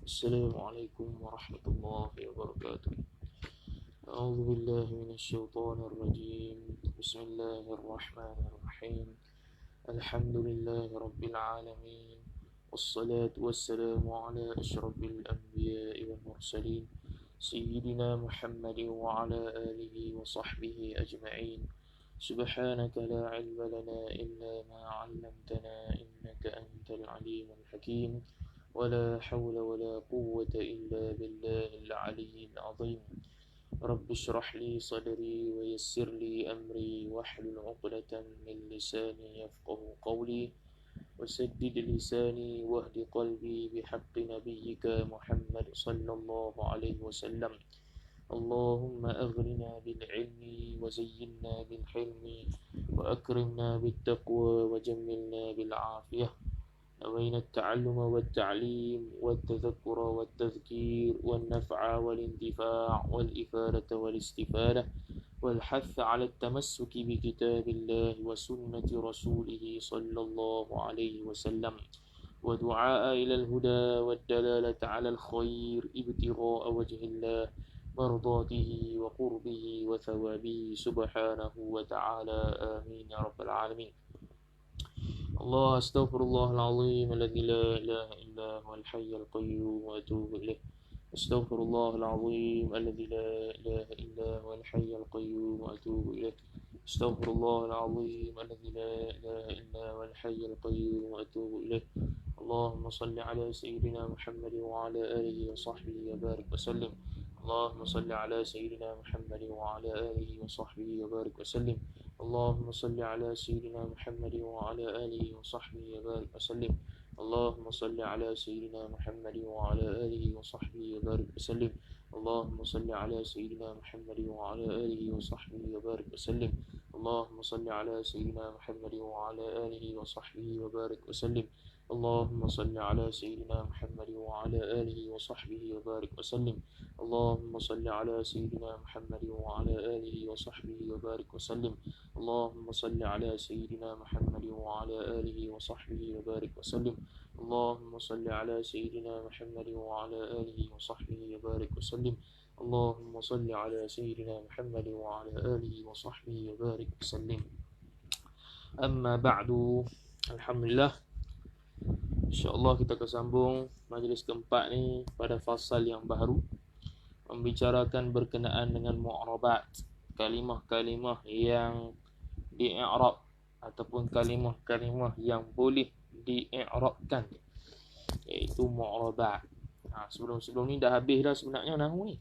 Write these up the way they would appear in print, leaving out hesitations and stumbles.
السلام عليكم ورحمة الله وبركاته. أعوذ بالله من الشيطان الرجيم. بسم الله الرحمن الرحيم. الحمد لله رب العالمين، والصلاة والسلام على أشرف الأنبياء والمرسلين سيدنا محمد وعلى آله وصحبه أجمعين. سبحانك لا علم لنا إلا ما علمتنا إنك أنت العليم الحكيم. ولا حول ولا قوة إلا بالله العلي العظيم. رب اشرح لي صدري ويسر لي أمري واحلل عقدة من لساني يفقه قولي وسدد لساني واهد قلبي بحق نبيك محمد صلى الله عليه وسلم. اللهم أغننا بالعلم وزينا بالحلم وأكرمنا بالتقوى وجملنا بالعافية. بين التعلم والتعليم والتذكر والتذكير والنفع والانتفاع والإفادة والاستفادة والحث على التمسك بكتاب الله وسنة رسوله صلى الله عليه وسلم، ودعاء إلى الهدى والدلالة على الخير ابتغاء وجه الله مرضاته وقربه وثوابه سبحانه وتعالى. آمين يا رب العالمين. الله أستغفر الله العظيم الذي لا إله إلا هو الحي القيوم وأتوب إليه. أستغفر الله العظيم الذي لا إله إلا هو الحي القيوم وأتوب إليه. أستغفر الله العظيم الذي لا إله إلا هو الحي القيوم وأتوب إليه. اللهم صل على سيدنا محمد وعلى آله وصحبه وبارك وسلم. اللهم صل على سيدنا محمد وعلى آله وصحبه وبارك وسلم. اللهم صل على سيدنا محمد وعلى آله وصحبه وبارك وسلم. اللهم صل على سيدنا محمد وعلى آله وصحبه وبارك وسلم. اللهم صل على سيدنا محمد وعلى آله وصحبه وبارك وسلم. اللهم صل على سيدنا محمد وعلى آله وصحبه وبارك وسلم. اللهم صل على سيدنا محمد وعلى آله وصحبه وبارك وسلم. اللهم صل على سيدنا محمد وعلى آله وصحبه وبارك وسلم. اللهم صل على سيدنا محمد وعلى آله وصحبه وبارك وسلم. اللهم صل على سيدنا محمد وعلى آله وصحبه وبارك وسلم. اللهم صل على سيدنا محمد وعلى آله وصحبه وبارك وسلم. أما بعد. Alhamdulillah, InsyaAllah kita akan sambung majlis keempat ni pada fasal yang baru, membicarakan berkenaan dengan mu'rabat, kalimah-kalimah yang di-i'rab ataupun kalimah-kalimah yang boleh di-i'rabkan, iaitu mu'rabat. Sebelum ni dah habis dah sebenarnya nahwu ni.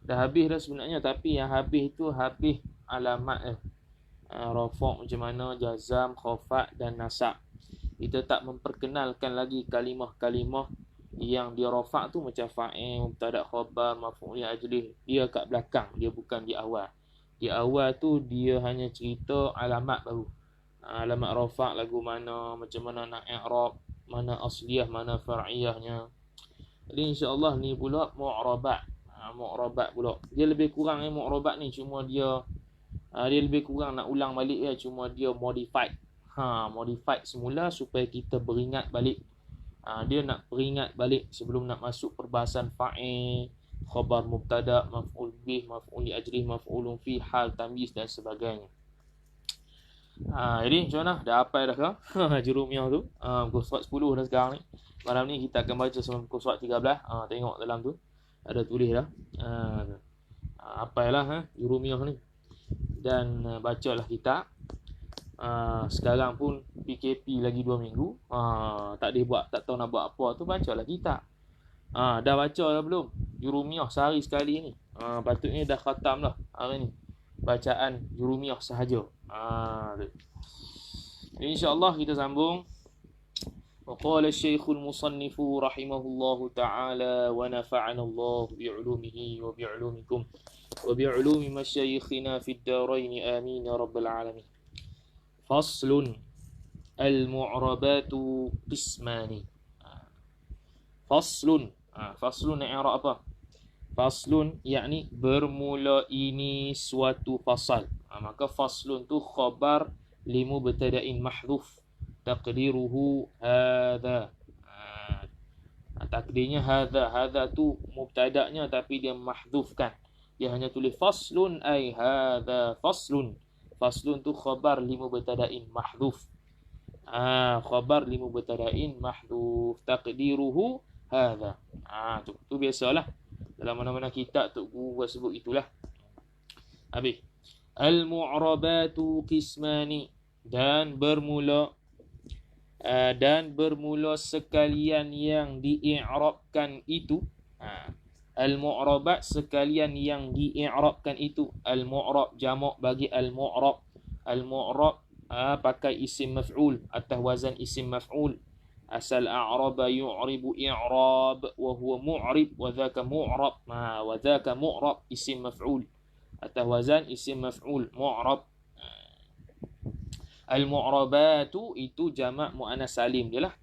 Dah habis dah sebenarnya, tapi yang habis tu habis alamat rafa' macam mana, jazam, khafat dan nasab. Kita tak memperkenalkan lagi kalimah-kalimah yang dia rafa' tu macam fa'il, mubtada', khabar, maf'ul ajlih. Dia kat belakang, dia bukan di awal. Di awal tu dia hanya cerita alamat baru. Alamat rafa' lagu mana, macam mana nak i'rab, mana asliyah, mana far'iyahnya. Jadi insya-Allah ni pula mu'rabat. Mu'rabat pula. Dia lebih kurang mu'rabat ni, cuma dia lebih kurang nak ulang balik ya, cuma dia modified. Modified semula supaya kita beringat balik. Dia nak beringat balik sebelum nak masuk perbahasan fa'il, khabar, mubtada', maf'ul bih, maf'ul ajrih, maf'ulun fi, hal, tamyiz dan sebagainya. Jadi macam mana? Dah hafal dah ke? Jurumiyah tu. Muka surat 10 dah sekarang ni. Malam ni kita akan baca sampai muka surat 13. Tengok dalam tu. Ada tulis dah. Hafal lah Jurumiyah ni. Dan bacalah kitab. Sekarang pun PKP lagi 2 minggu. Tak ada buat, tak tahu nak buat apa tu, bacalah kitab. Dah baca dah belum? Jurumiyah sehari sekali ni. Patutnya dah khatam lah hari ni. Bacaan Jurumiyah sahaja. InsyaAllah kita sambung. وقال الشيخ المصنف رحمه الله تعالى ونفعنا الله بعلومه وبعلومكم وبعلوم مشايخنا في الدارين آمين يا رب العالمين. فصل المعربات قسمان. فصل i'rab apa? Faslun yakni bermula ini suatu fasal. Maka faslun tu khabar limubtada'in mahdhuf taqdiruhu hadha. takdirnya hadza tu mubtada'nya tapi dia mahdhufkan. Dia hanya tulis faslun ay hadza faslun. Faslun tu khabar li mubtada'in mahdhuf. Khabar li mubtada'in mahdhuf taqdiruhu hadza. Tu biasalah. Dalam mana-mana kitab tu guru sebut itulah. Habis. Al-mu'rabatu qismani, dan bermula sekalian yang di-i'rabkan itu. Al-mu'rabat sekalian yang di-i'rabkan itu. Al-mu'rab jamak bagi al-mu'rab. Al-mu'rab pakai isim maf'ul atas wazan isim maf'ul. Asal a'raba yu'ribu i'rab wa huwa mu'rib wa dhaka mu'rab. Wa dhaka mu'rab isim maf'ul atas wazan isim maf'ul mu'rab. Al-mu'rabatu itu jamak muannas salim dia lah.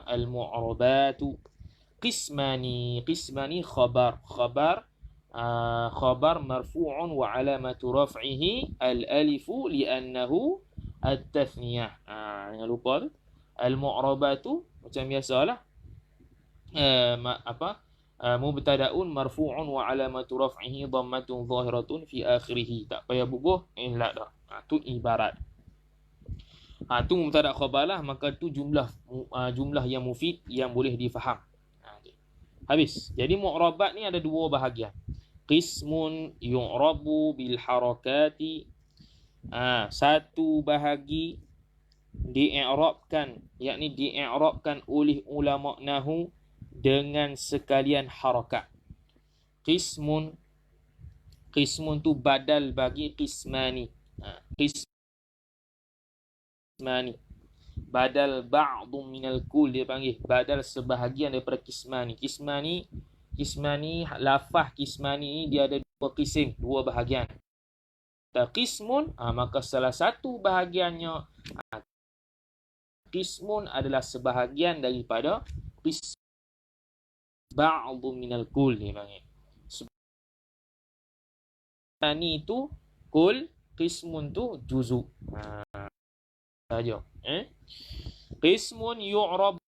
Al-mu'rabatu qismani khabar marfu'un wa alamatu raf'ihi al-alifu li'annahu at-tathniyah. Jangan lupa tu. Al-mu'rabatu macam biasalah. Mubtada'un marfu'un wa alamatu raf'ihi dhammatun zahiratun fi akhirih. Tak payah bubuh illa dah. Tu ibarat. Tu mubtada' khabar lah, maka tu jumlah yang mufid yang boleh difaham. Habis. Jadi mu'rabat ni ada dua bahagian. Qismun yu'rabu bil harakati. Satu bahagi di-i'rabkan, yakni di-i'rabkan oleh ulama nahwu dengan sekalian harakat. Qismun tu badal bagi qismani. Qismani badal ba'dun minal kul, dia panggil badal sebahagian daripada qismani. Qismani lafaz qismani ni dia ada dua qism, dua bahagian. Qismun maka salah satu bahagiannya qismun adalah sebahagian daripada qism ba'dun minal kul, dia panggil. Qismani tu kul, qismun tu juzu. Saja. Qismun yu'rab,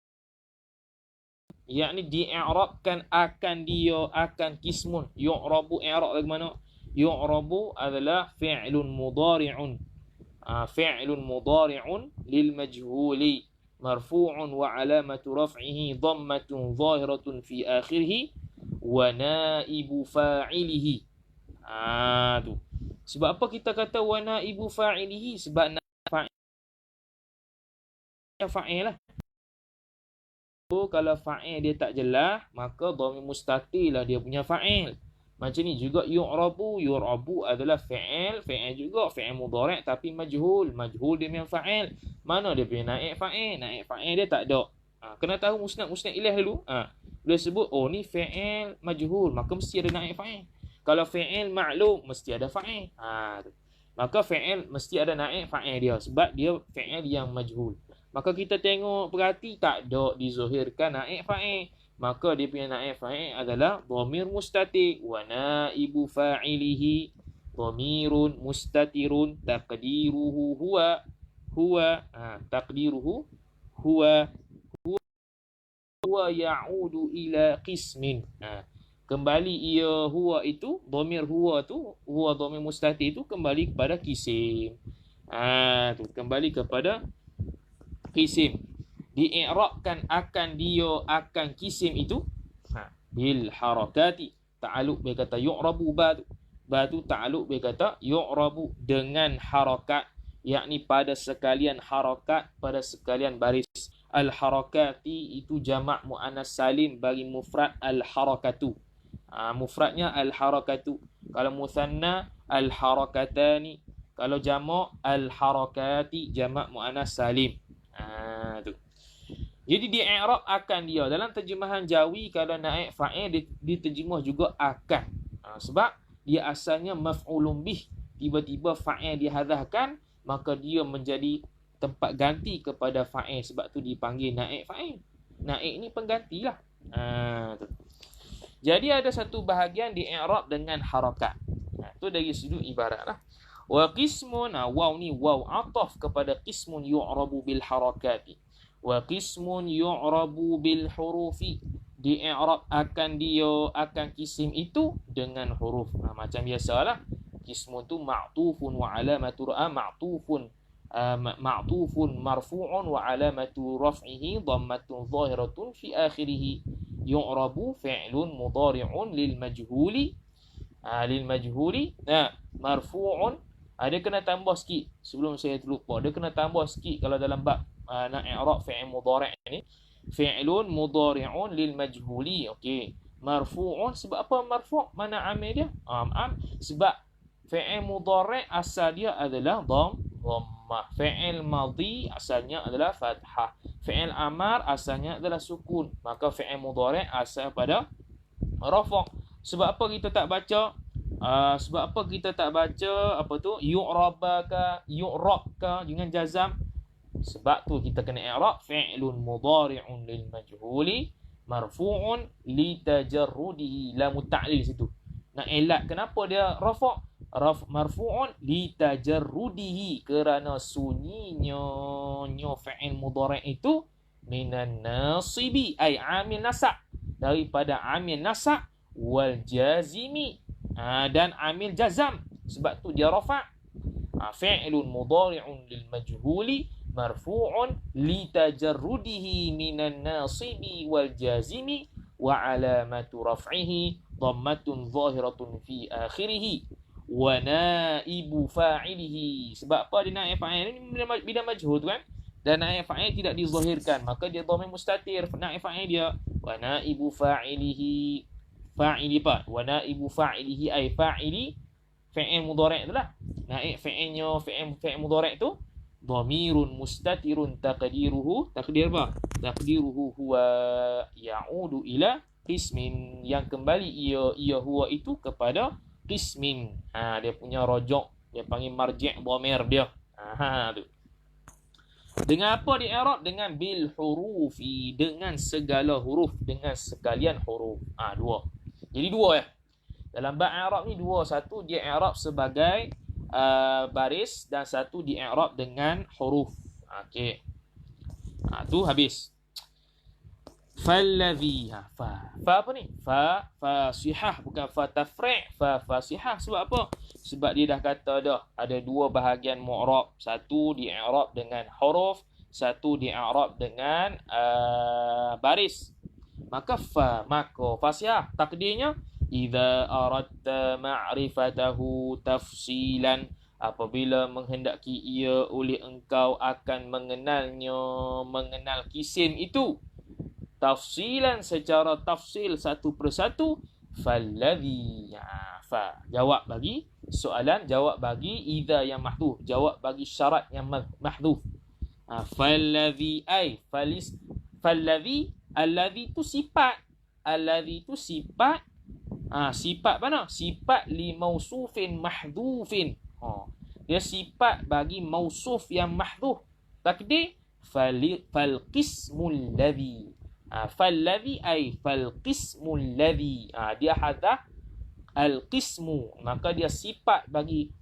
yakni di-i'rabkan akan qismun. Yu'rabu i'rab bagaimana? Yu'rabu adalah fi'lun mudhari'un. Fi'lun mudhari'un lil majhuli marfu'un wa alamatu raf'ihi dhammatun zahiratun fi akhirih wa naibu fa'ilihi. Tu. Sebab apa kita kata wa naibu fa'ilihi? Sebab fa'il lah. Kalau fa'il dia tak jelas, maka dhamir mustatir lah dia punya fa'il. Macam ni juga yu'rabu adalah fi'il juga fi'il mudhari' tapi majhul dia punya fa'il. Mana dia punya naib fa'il dia tak ada. Kena tahu musnad ilaih dulu. Bila sebut ni fi'il majhul, maka mesti ada naib fa'il. Kalau fi'il ma'lum mesti ada fa'il. Maka fi'il mesti ada naib fa'il dia sebab dia fi'il yang majhul. Maka kita tengok perhati tak ada dizuhirkan naib fa'il. Maka dia punya naib fa'il adalah dhamir mustatir wa naibu fa'ilihi dhamirun mustatirun taqdiruhu huwa taqdiruhu huwa ya'udu ila qismin. Kembali ia huwa itu, dhamir huwa dhamir mustatir itu kembali kepada kisim. Tu kembali kepada kisim. Di-i'rabkan akan kisim itu bil harakati. Ta'alluq bi kata yu'rabu batu ta'alluq bi kata yu'rabu dengan harakat, yakni pada sekalian harakat, pada sekalian baris. Al-harakati itu jamak muannas salim bagi mufrad al-harakatu. Mufradnya al-harakatu. Kalau musanna al-harakatani. Kalau jamak al-harakati, jamak muannas salim. Tu. Jadi di-i'rab akan dia. Dalam terjemahan Jawi kalau naib fa'il diterjemah juga akan. Sebab dia asalnya maf'ulun bih. Tiba-tiba fa'il dihadzafkan, maka dia menjadi tempat ganti kepada fa'il. Sebab tu dipanggil naib fa'il. Naib ni penggantilah. Tu. Jadi ada satu bahagian di-i'rab dengan harakat. Tu dari sudut ibaratlah. Wa qismun, waw ni waw ataf kepada qismun yu'rabu bil harakati. Wa qismun yu'rabu bil hurufi. di-i'rab akan kisim itu dengan huruf. Macam biasalah, kismu tu ma'tufun wa alamatu ma'tufun marfu'un wa alamatu raf'ihi dhammatun zahiratun fi akhirih. Yu'rabu fi'lun mudhari'un lil majhuli marfu'un. Dia kena tambah sikit sebelum saya terlupa. Dia kena tambah sikit kalau dalam bab nak i'rab fi'il mudhari' ni. Fi'lun mudhari'un lil majhuli. Okey. Marfu'un, sebab apa marfu'? Mana amil dia? Sebab fi'il mudhari' asal dia adalah dhammah. Fi'il madhi asalnya adalah fathah. Fi'il amar asalnya adalah sukun. Maka fi'il mudhari' asal pada rafa'. Sebab apa kita tak baca? Apa tu? Yu'rabaka, yu'rabka dengan jazam. Sebab tu kita kena i'rab fi'lun mudhari'un lil majhuli marfu'un li tajarrudihi, lam ta'lil situ. Nak elak kenapa dia rafa'? Marfu'un li tajarrudihi, kerana sunyinya fi'il mudhari' itu minan nasibi, ai amil nasab, daripada amil nasab, wal jazimi, dan amil jazam. Sebab tu dia rafa'. Fi'lun mudhari'un lil majhuli marfu'un li tajarrudihi minan nasibi wal jazimi wa alamatu raf'ihi dhammatun zahiratun fi akhirih wa naibu fa'ilihi. Sebab apa dia naib fa'il ni? Bila majhul tu kan, dan naib fa'il tidak dizahirkan, maka dia dhamir mustatir. Naib fa'il dia wa naibu fa'ilihi, fa'ili apa? Wa naibu fa'ilihi ay fa'ili fi'il mudhari' tu lah. Naib fa'ilnya fi'il mudhari' tu dhamirun mustatirun taqdiruhu huwa ya'udu ila qismin, yang kembali ia huwa itu kepada qismin. Dia punya rojok, dia panggil marji' dhamir dia. Tu. Dengan apa di-i'rab? Dengan bil hurufi, dengan segala huruf, dengan sekalian huruf. Dua. Jadi dua ya. Dalam bab i'rab ni dua, satu dia i'rab sebagai baris, dan satu di-i'rab dengan huruf. Okey. Tu habis. Falladhi, fa apa ni? Fa fasihah, bukan fa tafri', fa fasihah. Sebab apa? Sebab dia dah kata dah ada dua bahagian mu'rab, satu di-i'rab dengan huruf, satu di-i'rab dengan baris. Maka fasihah takdirnya idza aradta ma'rifatahu tafsilan, apabila menghendaki ia oleh engkau akan mengenalnya, mengenal kisim itu tafsilan, secara tafsil satu persatu. Falladhi, jawab bagi soalan, jawab bagi idza yang mahdhuf, jawab bagi syarat yang mahdhuf. Falladhi ay falladhi, alladhi tu sifat, alladhi tu sifat. Sifat mana? Sifat li mausufin mahdhufin. Dia sifat bagi mausuf yang mahdhuf. Takdir fal qismul ladhi. Falladhi ay fal qismul ladhi. Dia hadaf al qismu, maka dia sifat bagi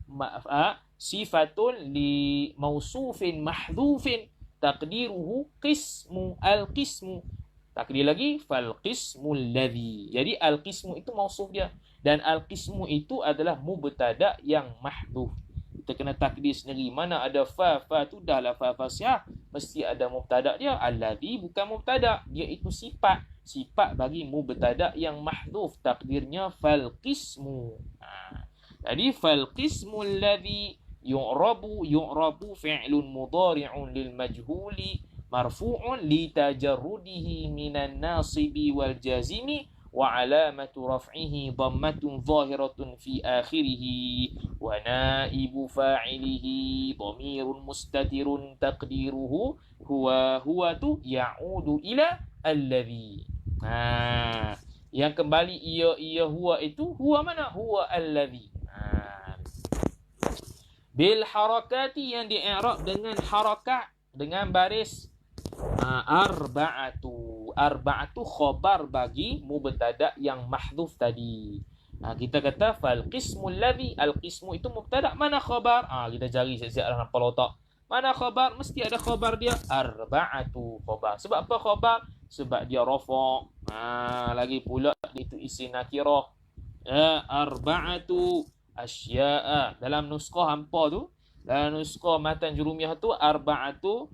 sifatul li mausufin mahdhufin, taqdiruhu qismu, al qismu. Takdir lagi fal qismul ladhi. Jadi al qismu itu mausuf dia, dan al qismu itu adalah mubtada yang mahdhuf. Kita kena takdir sendiri. Mana ada fa tu dahlah fa fasihah, mesti ada mubtada dia. Alladhi bukan mubtada, dia itu sifat bagi mubtada yang mahdhuf. Takdirnya fal qismu. Jadi fal qismul ladhi yu'rabu fi'lun mudhari'un lil majhuli marfu'un li tajarrudihi minan nasibi wal jazimi wa alamatu raf'ihi dhammatun zahiratun fi akhirih wa naibu fa'ilihi dhamirun mustatirun taqdiruhu huwa tu ya'udu ila alladhi. Yang kembali ia huwa itu, huwa mana? Huwa alladhi. Bil harakati, yang di-i'rab dengan harakat, dengan baris. Arba'atu khabar bagi mubtada yang mahdhuf tadi. Kita kata fal qismul ladhi, al qismu itu mubtada, mana khabar? Kita cari siap-siap dalam kepala otak. Mana khabar? Mesti ada khabar dia. Arba'atu khabar. Sebab apa khabar? Sebab dia rafa'. Lagi pula itu isim nakirah. Arba'atu asya'a. Dalam nuskah hampa tu, dalam nuskah matan jurumiyah tu arba'atu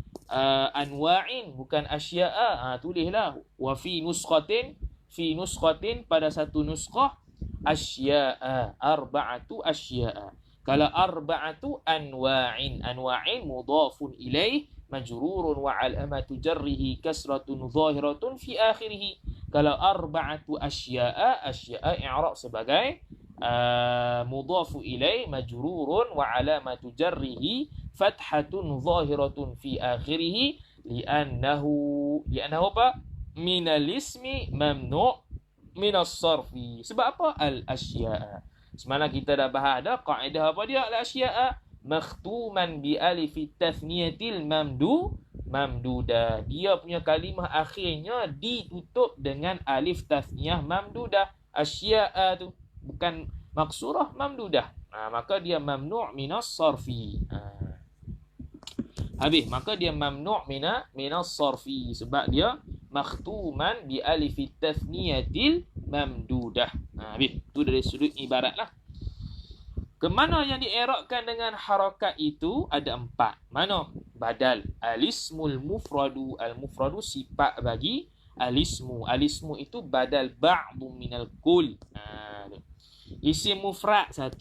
anwa'in, bukan asya'a. Tulislah wa fi nuskhatin pada satu nuskah asya'a, arba'atu asya'a. Kalau arba'atu anwa'in, anwa'in mudhafun ilaih majrurun wa alamatu jarrihi kasratun zahiratun fi akhirih. Kalau arba'atu asya'a, asya'a i'rab sebagai mudhafu ilaih majrurun wa alamatu jarrihi fathatun zahiratun fi akhirih li'annahu apa? Minal ismi mamnu' minas sarfi. Sebab apa? Al-asya'a. Semalam kita dah bahas dah kaedah apa dia al-asya'a, makhtuman bi alif tathniyatil mamdudah. Dia punya kalimah akhirnya ditutup dengan alif tathniyah mamdudah. Asya'a tu bukan maksurah, mamdudah. Maka dia mamnu' minas sarfi. Habis, maka dia mamnu' minas sarfi sebab dia makhtuman bi alif tathniyatil mamdudah. Habis, tu dari sudut ibarat lah. Kemana yang di'irabkan dengan harakat itu ada 4. Mana? Badal. Alismul mufradu. Al-mufradu sifat bagi alismu. Alismu itu badal ba'du minal kul. Isim mufrad 1.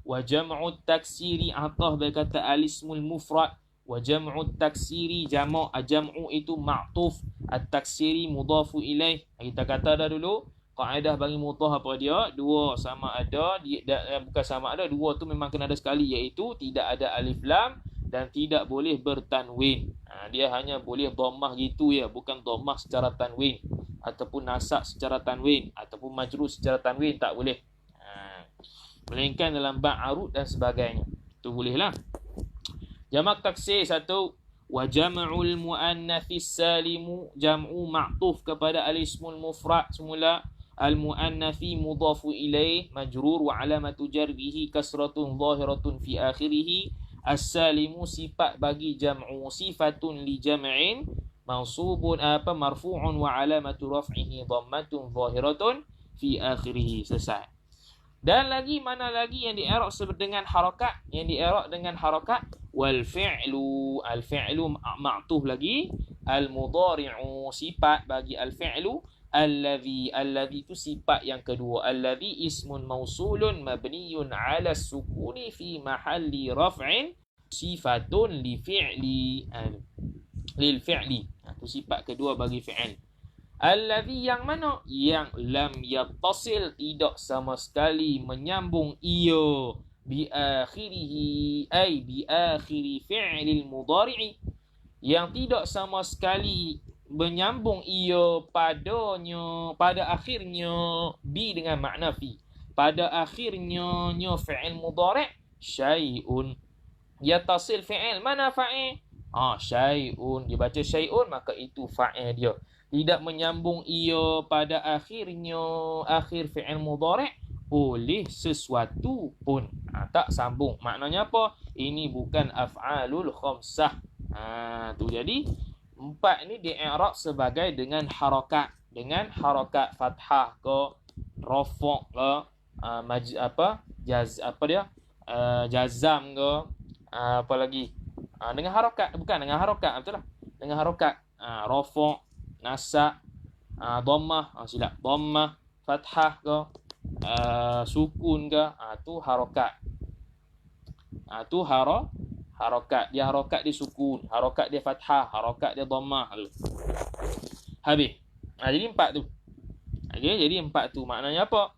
Wa jam'u taksiri atah berkata alismul mufrad. Wa jam'u taksiri jama'. Jam'u itu ma'tuf. At-taksiri mudhafu ilaih. Kita kata dah dulu. Kaedah bagi mudhaf apa dia? Dua sama ada, bukan sama ada, dua tu memang kena ada sekali, iaitu tidak ada alif lam dan tidak boleh bertanwin. Dia hanya boleh dhammah gitu ya, bukan dhammah secara tanwin ataupun nasab secara tanwin ataupun majrur secara tanwin, tak boleh. Melainkan dalam ba'arud dan sebagainya. Tu bolehlah. Jamak taksir 1. Wa jam'ul muannatsis salimu, jam'u ma'tuf kepada al-ismul mufrad semula. Al-muannathi mudhafu ilaih majrur wa alamatu jarrihi kasratun zahiratun fi akhirih. As-salimu sifat bagi jam'u, sifatun li jam'in mansubun marfu'un wa alamatu raf'ihi dhammatun zahiratun fi akhirih. Selesai. Dan lagi mana lagi yang di-i'rab dengan harakat? Yang di-i'rab dengan harakat wal fi'lu. Al-fi'lu ma'tuf lagi. Al-mudhari'u sifat bagi al-fi'lu. Alladhi itu sifat yang kedua. Alladhi ismun mausulun mabniyun ala sukuni fi mahalli raf'in sifatun li fi'li. Lil fi'li. Itu sifat kedua bagi fi'il. Alladhi yang mana? Yang lam yattasil, tidak sama sekali menyambung ia bi akhirihi ay bi akhiri fi'lil mudhari'i. Yang tidak sama sekali menyambung ia padanya, pada akhirnya bi dengan makna fi, pada akhirnya fi'il mudhari' syai'un. Yattasil fi'il, mana fa'il? Syai'un, dia baca syai'un, maka itu fa'il dia. Tidak menyambung ia pada akhirnya, akhir fi'il mudhari' oleh sesuatu pun. Tak sambung. Maknanya apa? Ini bukan af'alul khamsah. Tu jadi 4 ni di-i'rab sebagai dengan harakat. Dengan harakat fathah ke, rafa' ke, jazam ke, apa lagi? Dengan harakat, bukan dengan harakat, betul lah. Dengan harakat, rafa', nasab, dhammah, silap, dhammah, fathah ke, sukun ke, tu harakat. Tu harakat. Dia harakat dia sukun, harakat dia fathah, harakat dia dhammah. Habis. Jadi 4 tu. Jadi 4 tu maknanya apa?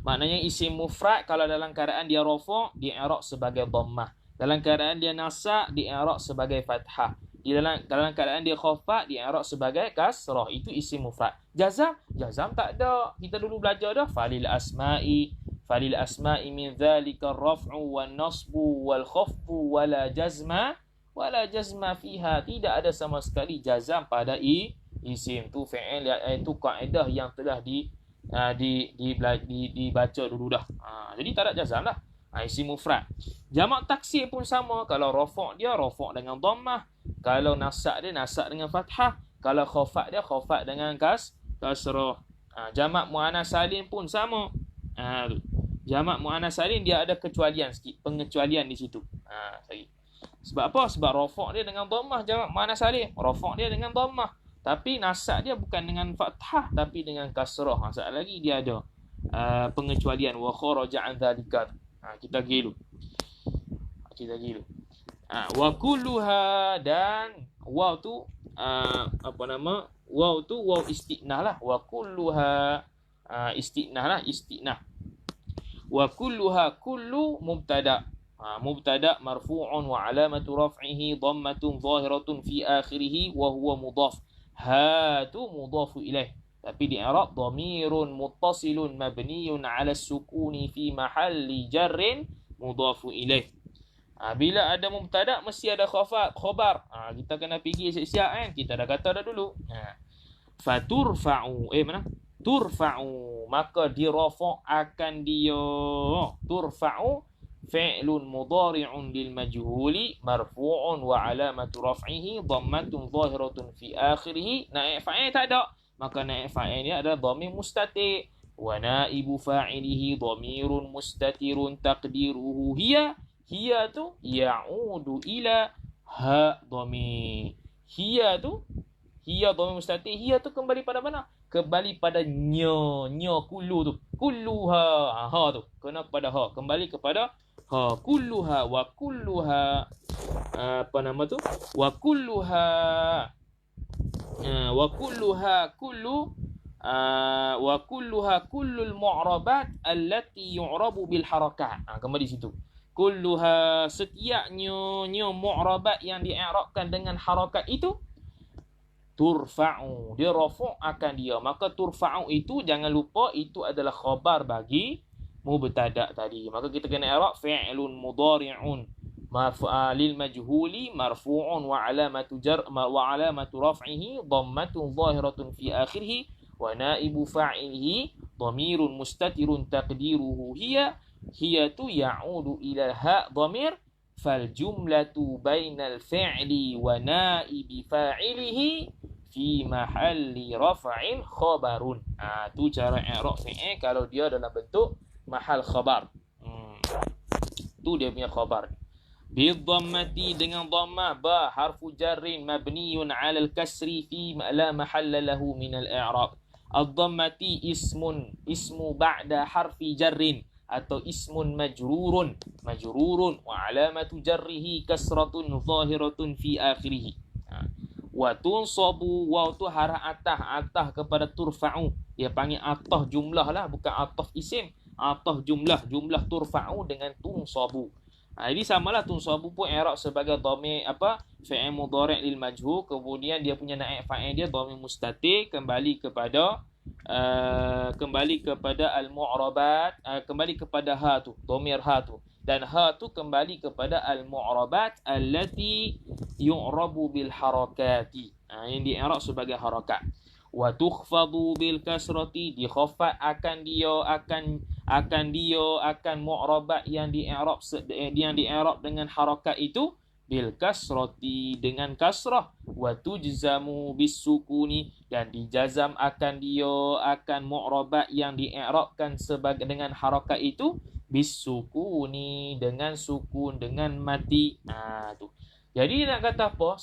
Maknanya isim mufrad kalau dalam keadaan dia rafa' dia i'rab sebagai dhammah. Dalam keadaan dia nasab dia i'rab sebagai fathah. Dalam keadaan dia khafat dia i'rab sebagai kasrah. Itu isim mufrad. Jazam tak ada. Kita dulu belajar dah falil asma'i min dhalika ar-raf'u wan-nasbu wal-khafdu wala jazma fiha. Tidak ada sama sekali jazam pada isim. Tu fi'il, itu kaedah yang telah dibaca dulu dah. Jadi tak ada jazam lah. Isim mufrad. Jamak taksir pun sama. Kalau rafa' dia rafa' dengan dhammah. Kalau nasab dia nasab dengan fathah. Kalau khafat dia khafat dengan kasrah. Jamak muannas salim pun sama. Tu. Jamak muannas salim dia ada kecualian sikit, pengecualian di situ. Sorry. Sebab apa? Sebab rafa' dia dengan dhammah jamak muannas salim. Rafa' dia dengan dhammah. Tapi nasab dia bukan dengan fathah tapi dengan kasrah. Sekali lagi dia ada pengecualian wa kharaja an dzalika. Kita gilu. Wa kulluha, dan waw tu waw tu waw istinah lah. Wa kulluha istinah lah, istinah. Wa kulluha, kullu mubtada. Mubtada marfu'un wa alamatu raf'ihi dhammatun zahiratun fi akhirih wa huwa mudhaf. Hatu mudhafu ilaih. Tapi di i'rab dhamirun muttasilun mabniyun 'ala as-sukuni fi mahalli jarrin mudhafu ilaih. Bila ada mubtada mesti ada khabar. Kita kena fikir siap-siap kan. Kita dah kata dah dulu. Faturfa'u. Mana? Turfa'u. Maka dirafa' akan dia. Turfa'u fi'lun mudhari'un lil majhuli marfu'un wa alamatu raf'ihi dhammatun zahiratun fi akhirih. Naib fa'il tak ada. Maka naib fa'il dia adalah dhamir mustatir. Wa naibu fa'ilihi dhamirun mustatirun taqdiruhu hiya. Hiya tu ya'udu ila ha dhamir. Hiya dhamir mustatir. Hiya tu kembali pada mana? Kembali pada nya kullu tu. Kulluha. Ha tu. Kena kepada ha. Kembali kepada ha. Kulluha wa kulluha. Apa nama tu? Wa kulluha. Wa kulluha kullu. Wa kulluha kullul mu'rabat allati yu'rabu bil harakat. Kembali situ. Kulluha, setiapnya mu'rabat yang di'irabkan dengan harakat itu turfa'u, dia rafa' akan dia. Maka turfa'u itu jangan lupa itu adalah khabar bagi mubtada tadi. Maka kita kena i'rab fi'lun mudhari'un lil majhuli marfu'un wa alamatu raf'ihi dhammatun zahiratun fi akhirih wa naibu fa'ilihi dhamirun mustatirun taqdiruhu hiya. Hiya tu ya'udu ila ha dhamir fal jumlatu bainal fi'li wa naibi fa'ilihi fi mahalli raf'in khabarun. Tu cara i'rab fi'il kalau dia dalam bentuk mahal khabar. Tu dia punya khabar. Bi dhammati, dengan dhammah. Ba harfu jarrin mabniyun 'ala al-kasri fi la mahalla lahu min al-i'rab. Ad-dhammati ismu ba'da harfi jarrin atau ismun majrurun wa alamatu jarrihi kasratun zahiratun fi akhirih. Wa tunsabu, waw tu harah atah kepada turfa'u. Dia panggil atah jumlah lah, bukan atah isim. Atah jumlah turfa'u dengan tunsabu. Ini samalah tunsabu pun i'rab sebagai dhamir fi'il mudhari' lil majhul, kemudian dia punya naib fa'il dia dhamir mustatir kembali kepada al-mu'rabat, kembali kepada ha tu, dhamir ha tu, dan ha tu kembali kepada al-mu'rabat allati yu'rabu bil harakati, yang di-i'rab sebagai harakat. Wa tukhfadu bil kasrati, dikhafat akan mu'rabat yang di-i'rab dengan harakat itu bil kasrati, dengan kasrah. Wa tujzamu bis sukuni, dan dijazam akan mu'rabat yang di'irabkan sebagai dengan harakat itu bis sukuni, dengan sukun, dengan mati. Tu. Jadi nak kata apa?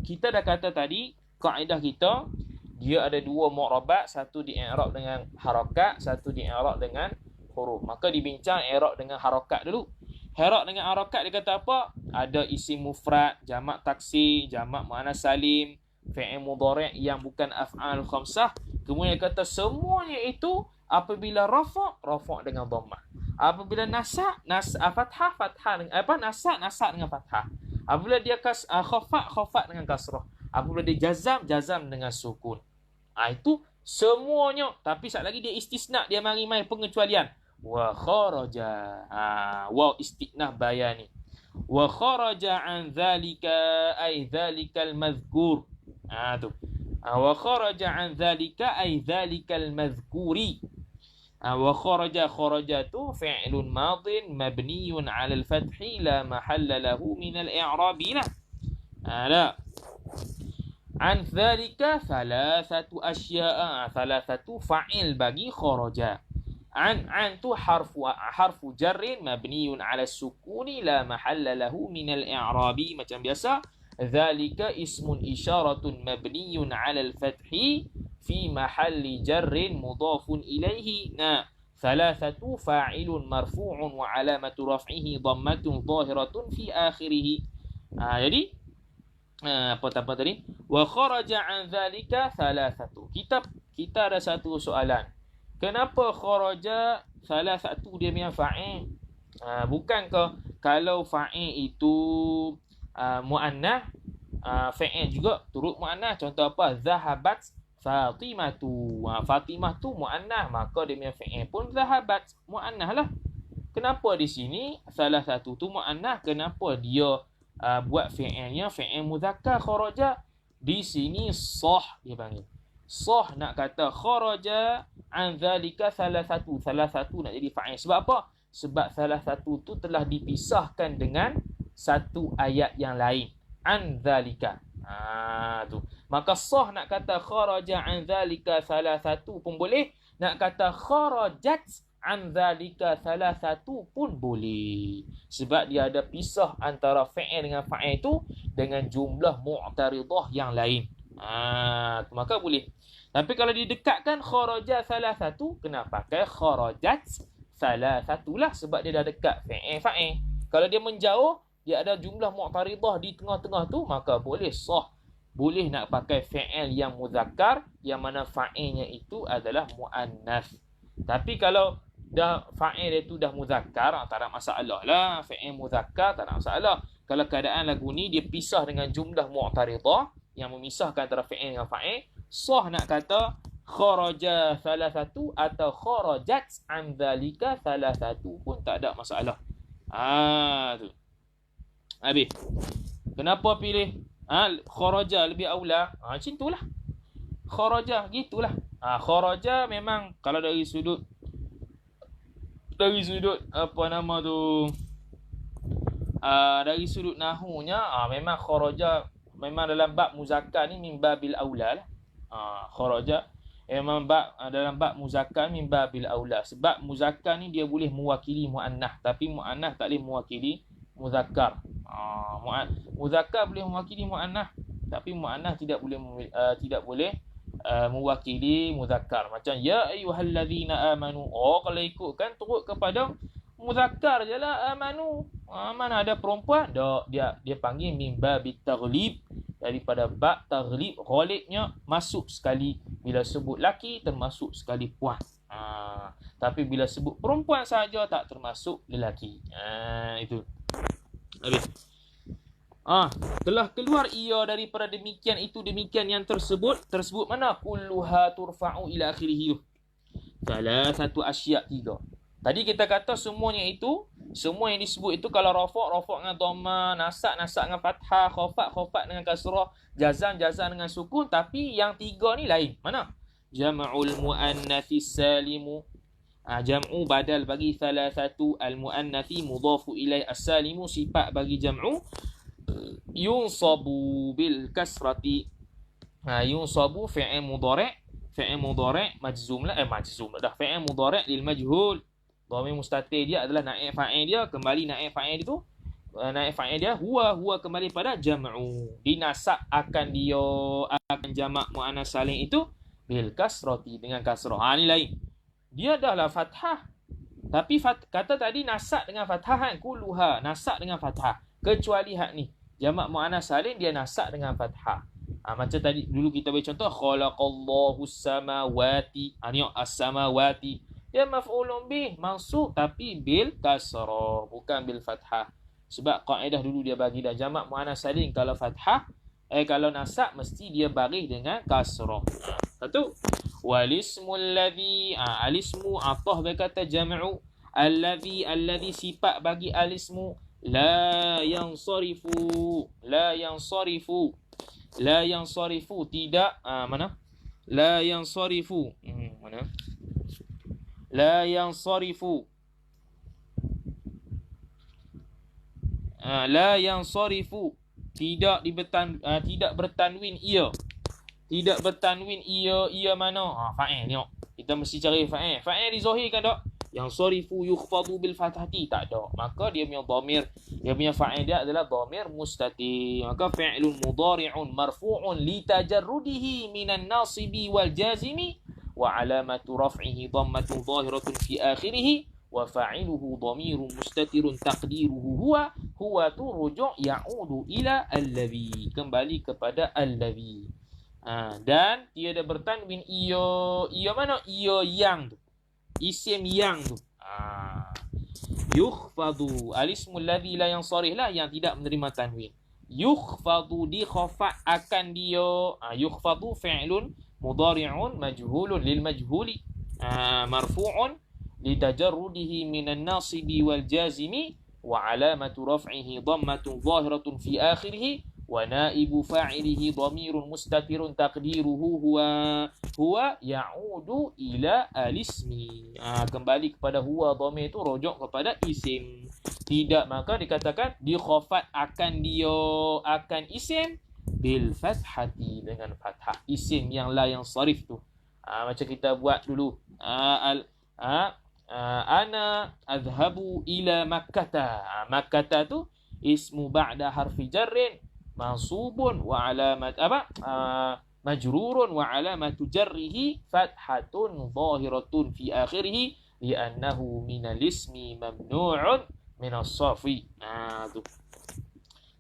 Kita dah kata tadi kaedah kita dia ada dua mu'rabat, satu di'irab dengan harakat, satu di'irab dengan huruf. Maka dibincang i'rab dengan harakat dulu. I'rab dengan harakat dia kata apa? Ada isim mufrad, jamak taksir, jamak muannas salim, fi'il mudhari' yang bukan af'al khamsah. Kemudian dia kata semuanya itu apabila rafa' dengan dhammah. Apabila nasab fathah dengan nasab dengan fathah. Apabila dia khafat dengan kasrah. Apabila dia jazam dengan sukun. Itu semuanya. Tapi satu lagi dia istisna, dia mari pengecualian. Wa kharaja, waw istinah bayani. Wa kharaja an dhalika ay dhalikal madhkur. Tu. Wa kharaja an dhalika ay dhalikal madhkuri. Wa kharaja tu fi'lun madin mabniyun 'ala al-fathi la mahalla lahu min al-i'rab. La. An dzalika thalathatu asya'a. Thalathatu fa'il bagi kharaja. An tu harfu jarrin mabniun 'ala sukuni la mahalla lahu min al-i'rabi. Macam biasa, dzalika ismun isyaratun mabniun 'ala al-fathi fi mahalli jarrin mudhafun ilaihi. Nah, thalathatu fa'ilun marfu'un wa 'alamatu raf'ihi dhammatun zahiratun fi akhirih. Jadi apa tadi? Wa kharaja 'an dzalika thalathatu. Kita ada satu soalan. Kenapa kharaja thalathatu dia punya fa'il? Bukankah kalau fa'il itu muannah, fa'il juga turut muannah? Contoh apa? Zahabat Fatimatu. Fatimah tu muannah, maka dia punya fa'il pun zahabat, muannah lah. Kenapa di sini thalathatu tu muannah? Kenapa dia buat fi'ilnya fi'il muzakkar kharaja? Di sini sah dia panggil. Sah nak kata kharaja an zalika thalathatu. Thalathatu nak jadi fa'il. Sebab apa? Sebab thalathatu tu telah dipisahkan dengan satu ayat yang lain. An zalika. Tu. Maka sah nak kata kharaja an zalika thalathatu pun boleh. Nak kata kharajat an zalika thalathatu pun boleh. Sebab dia ada pisah antara fa'il dengan fa'il tu dengan jumlah mu'taridah yang lain. Maka boleh. Tapi kalau didekatkan kharaja thalathatu, kena pakai kharajat thalathatu lah, sebab dia dah dekat fa'il. Kalau dia menjauh, dia ada jumlah mu'taridah di tengah-tengah tu, maka boleh sah. Boleh nak pakai fa'il yang muzakkar, yang mana fa'ilnya itu adalah muannas. Tapi kalau dah fa'il itu dah muzakkar, tak ada masalah lah. Fa'il muzakkar tak ada masalah. Kalau keadaan lagu ni dia pisah dengan jumlah mu'taridah yang memisahkan antara fa'il dengan fa'il, sah nak kata kharaja thalathatu atau kharajat an dhalika thalathatu pun tak ada masalah. Tu. Habis. Kenapa pilih kharaja lebih aula? Macam itulah. Kharaja gitulah. Kharaja memang kalau dari sudut apa nama tu, dari sudut nahunya, memang kharaja memang dalam bab muzakkar ni min babil aula lah. Kharaja memang dalam bab muzakkar min babil aula. Sebab muzakkar ni dia boleh mewakili muannah, tapi muannah tak boleh mewakili muzakkar. Muzakkar boleh mewakili muannah, tapi muannah tidak boleh mewakili muzakkar. Macam ya ayyuhallazina amanu. Kalau ikutkan turut kepada muzakkar je lah amanu. Mana ada perempuan? Dia panggil min babit taghlib, daripada bab taghlib. Ghalibnya masuk sekali bila sebut laki, termasuk sekali puan. Tapi bila sebut perempuan saja tak termasuk lelaki. Itu. Habis. Telah keluar ia daripada demikian itu demikian yang tersebut mana? Kulluha turfa'u ila akhirih. Salah satu asya' 3. Tadi kita kata semuanya itu, semua yang disebut itu kalau rafa' dengan dhamma, nasab dengan fathah, khafat dengan kasrah, jazam dengan sukun. Tapi yang 3 ni lain. Mana? Jam'ul muannatsis salimu. Jam'u badal bagi thalathatu, al-muannathi mudhafu ilai, as-salimu sifat bagi jam'u. Yunsabu bil kasrati. Yunsabu fi'il mudhari' majzum lah. Majzum dah. Fi'il mudhari' lil majhul. Dhamir mustatir dia adalah naib fa'il dia, kembali naib fa'il itu. Naib fa'il dia huwa kembali pada jam'u. Dinasab akan jamak muannas salim itu bil kasrati, dengan kasrah. Ni lain. Dia dahlah fathah. Tapi kata tadi nasab dengan fathah kan, kulluha nasab dengan fathah. Kecuali hak ni, jamak muannas salim dia nasab dengan fathah. Macam tadi dulu kita bagi contoh khalaqallahu samawati. Ni as-samawati. Dia maf'ulun bih, mansub tapi bil kasrah, bukan bil fathah. Sebab kaedah dulu dia bagi dah jamak muannas salim kalau fathah, kalau nasab mesti dia baris dengan kasrah. Satu. Walismul ladzi, alismu atah berkata jam'u, alladzi sifat bagi alismu, la yansarifu tidak, mana? La yansarifu. Mana? La yansarifu. La yansarifu. tidak bertanwin ia. Tidak bertanwin ia mana? Fa'il tengok. Kita mesti cari fa'il. Fa'il dizahirkan tak? Yang sarifu yukhfadu bil fathati tak ada. Maka dia punya dhamir, dia punya fa'il dia adalah dhamir mustatir. Maka fi'lun mudhari'un marfu'un li tajarrudihi minan nasibi wal jazimi wa alamatu raf'ihi dhammatun zahiratun fi akhirih wa fa'iluhu dhamirun mustatirun taqdiruhu huwa turuju' ya'udu ila alladhi, kembali kepada alladhi. Dan tiada bertanwin ia mana? Ia yang tu, isim yang tu. Yukhfadu alismul ladzi la yansarih lah, yang tidak menerima tanwin. Yukhfadu di khafat akan dia. Yukhfadu fi'lun mudhari'un majhulun lil majhuli marfu'un li tajarrudihi minan nasibi wal jazimi wa alamatu raf'ihi dhammatun zahiratun fi akhirih wa naibu fa'ilihi dhamirun mustatirun taqdiruhu huwa ya'udu ila alismi. Kembali kepada huwa, dhamir itu rujuk kepada isim. Tidak, maka dikatakan dikhafat akan dia akan isim bil fathati, dengan fathah. Isim yang la yang sarif tu. Macam kita buat dulu. Ana adhabu ila Makkata. Makkata tu ismu ba'da harfi jarrin mansubun wa alamat majrurun wa alamatu jarrihi fathatun zahiratun fi akhirih li'annahu minal ismi mamnu'un minas safi. Tu.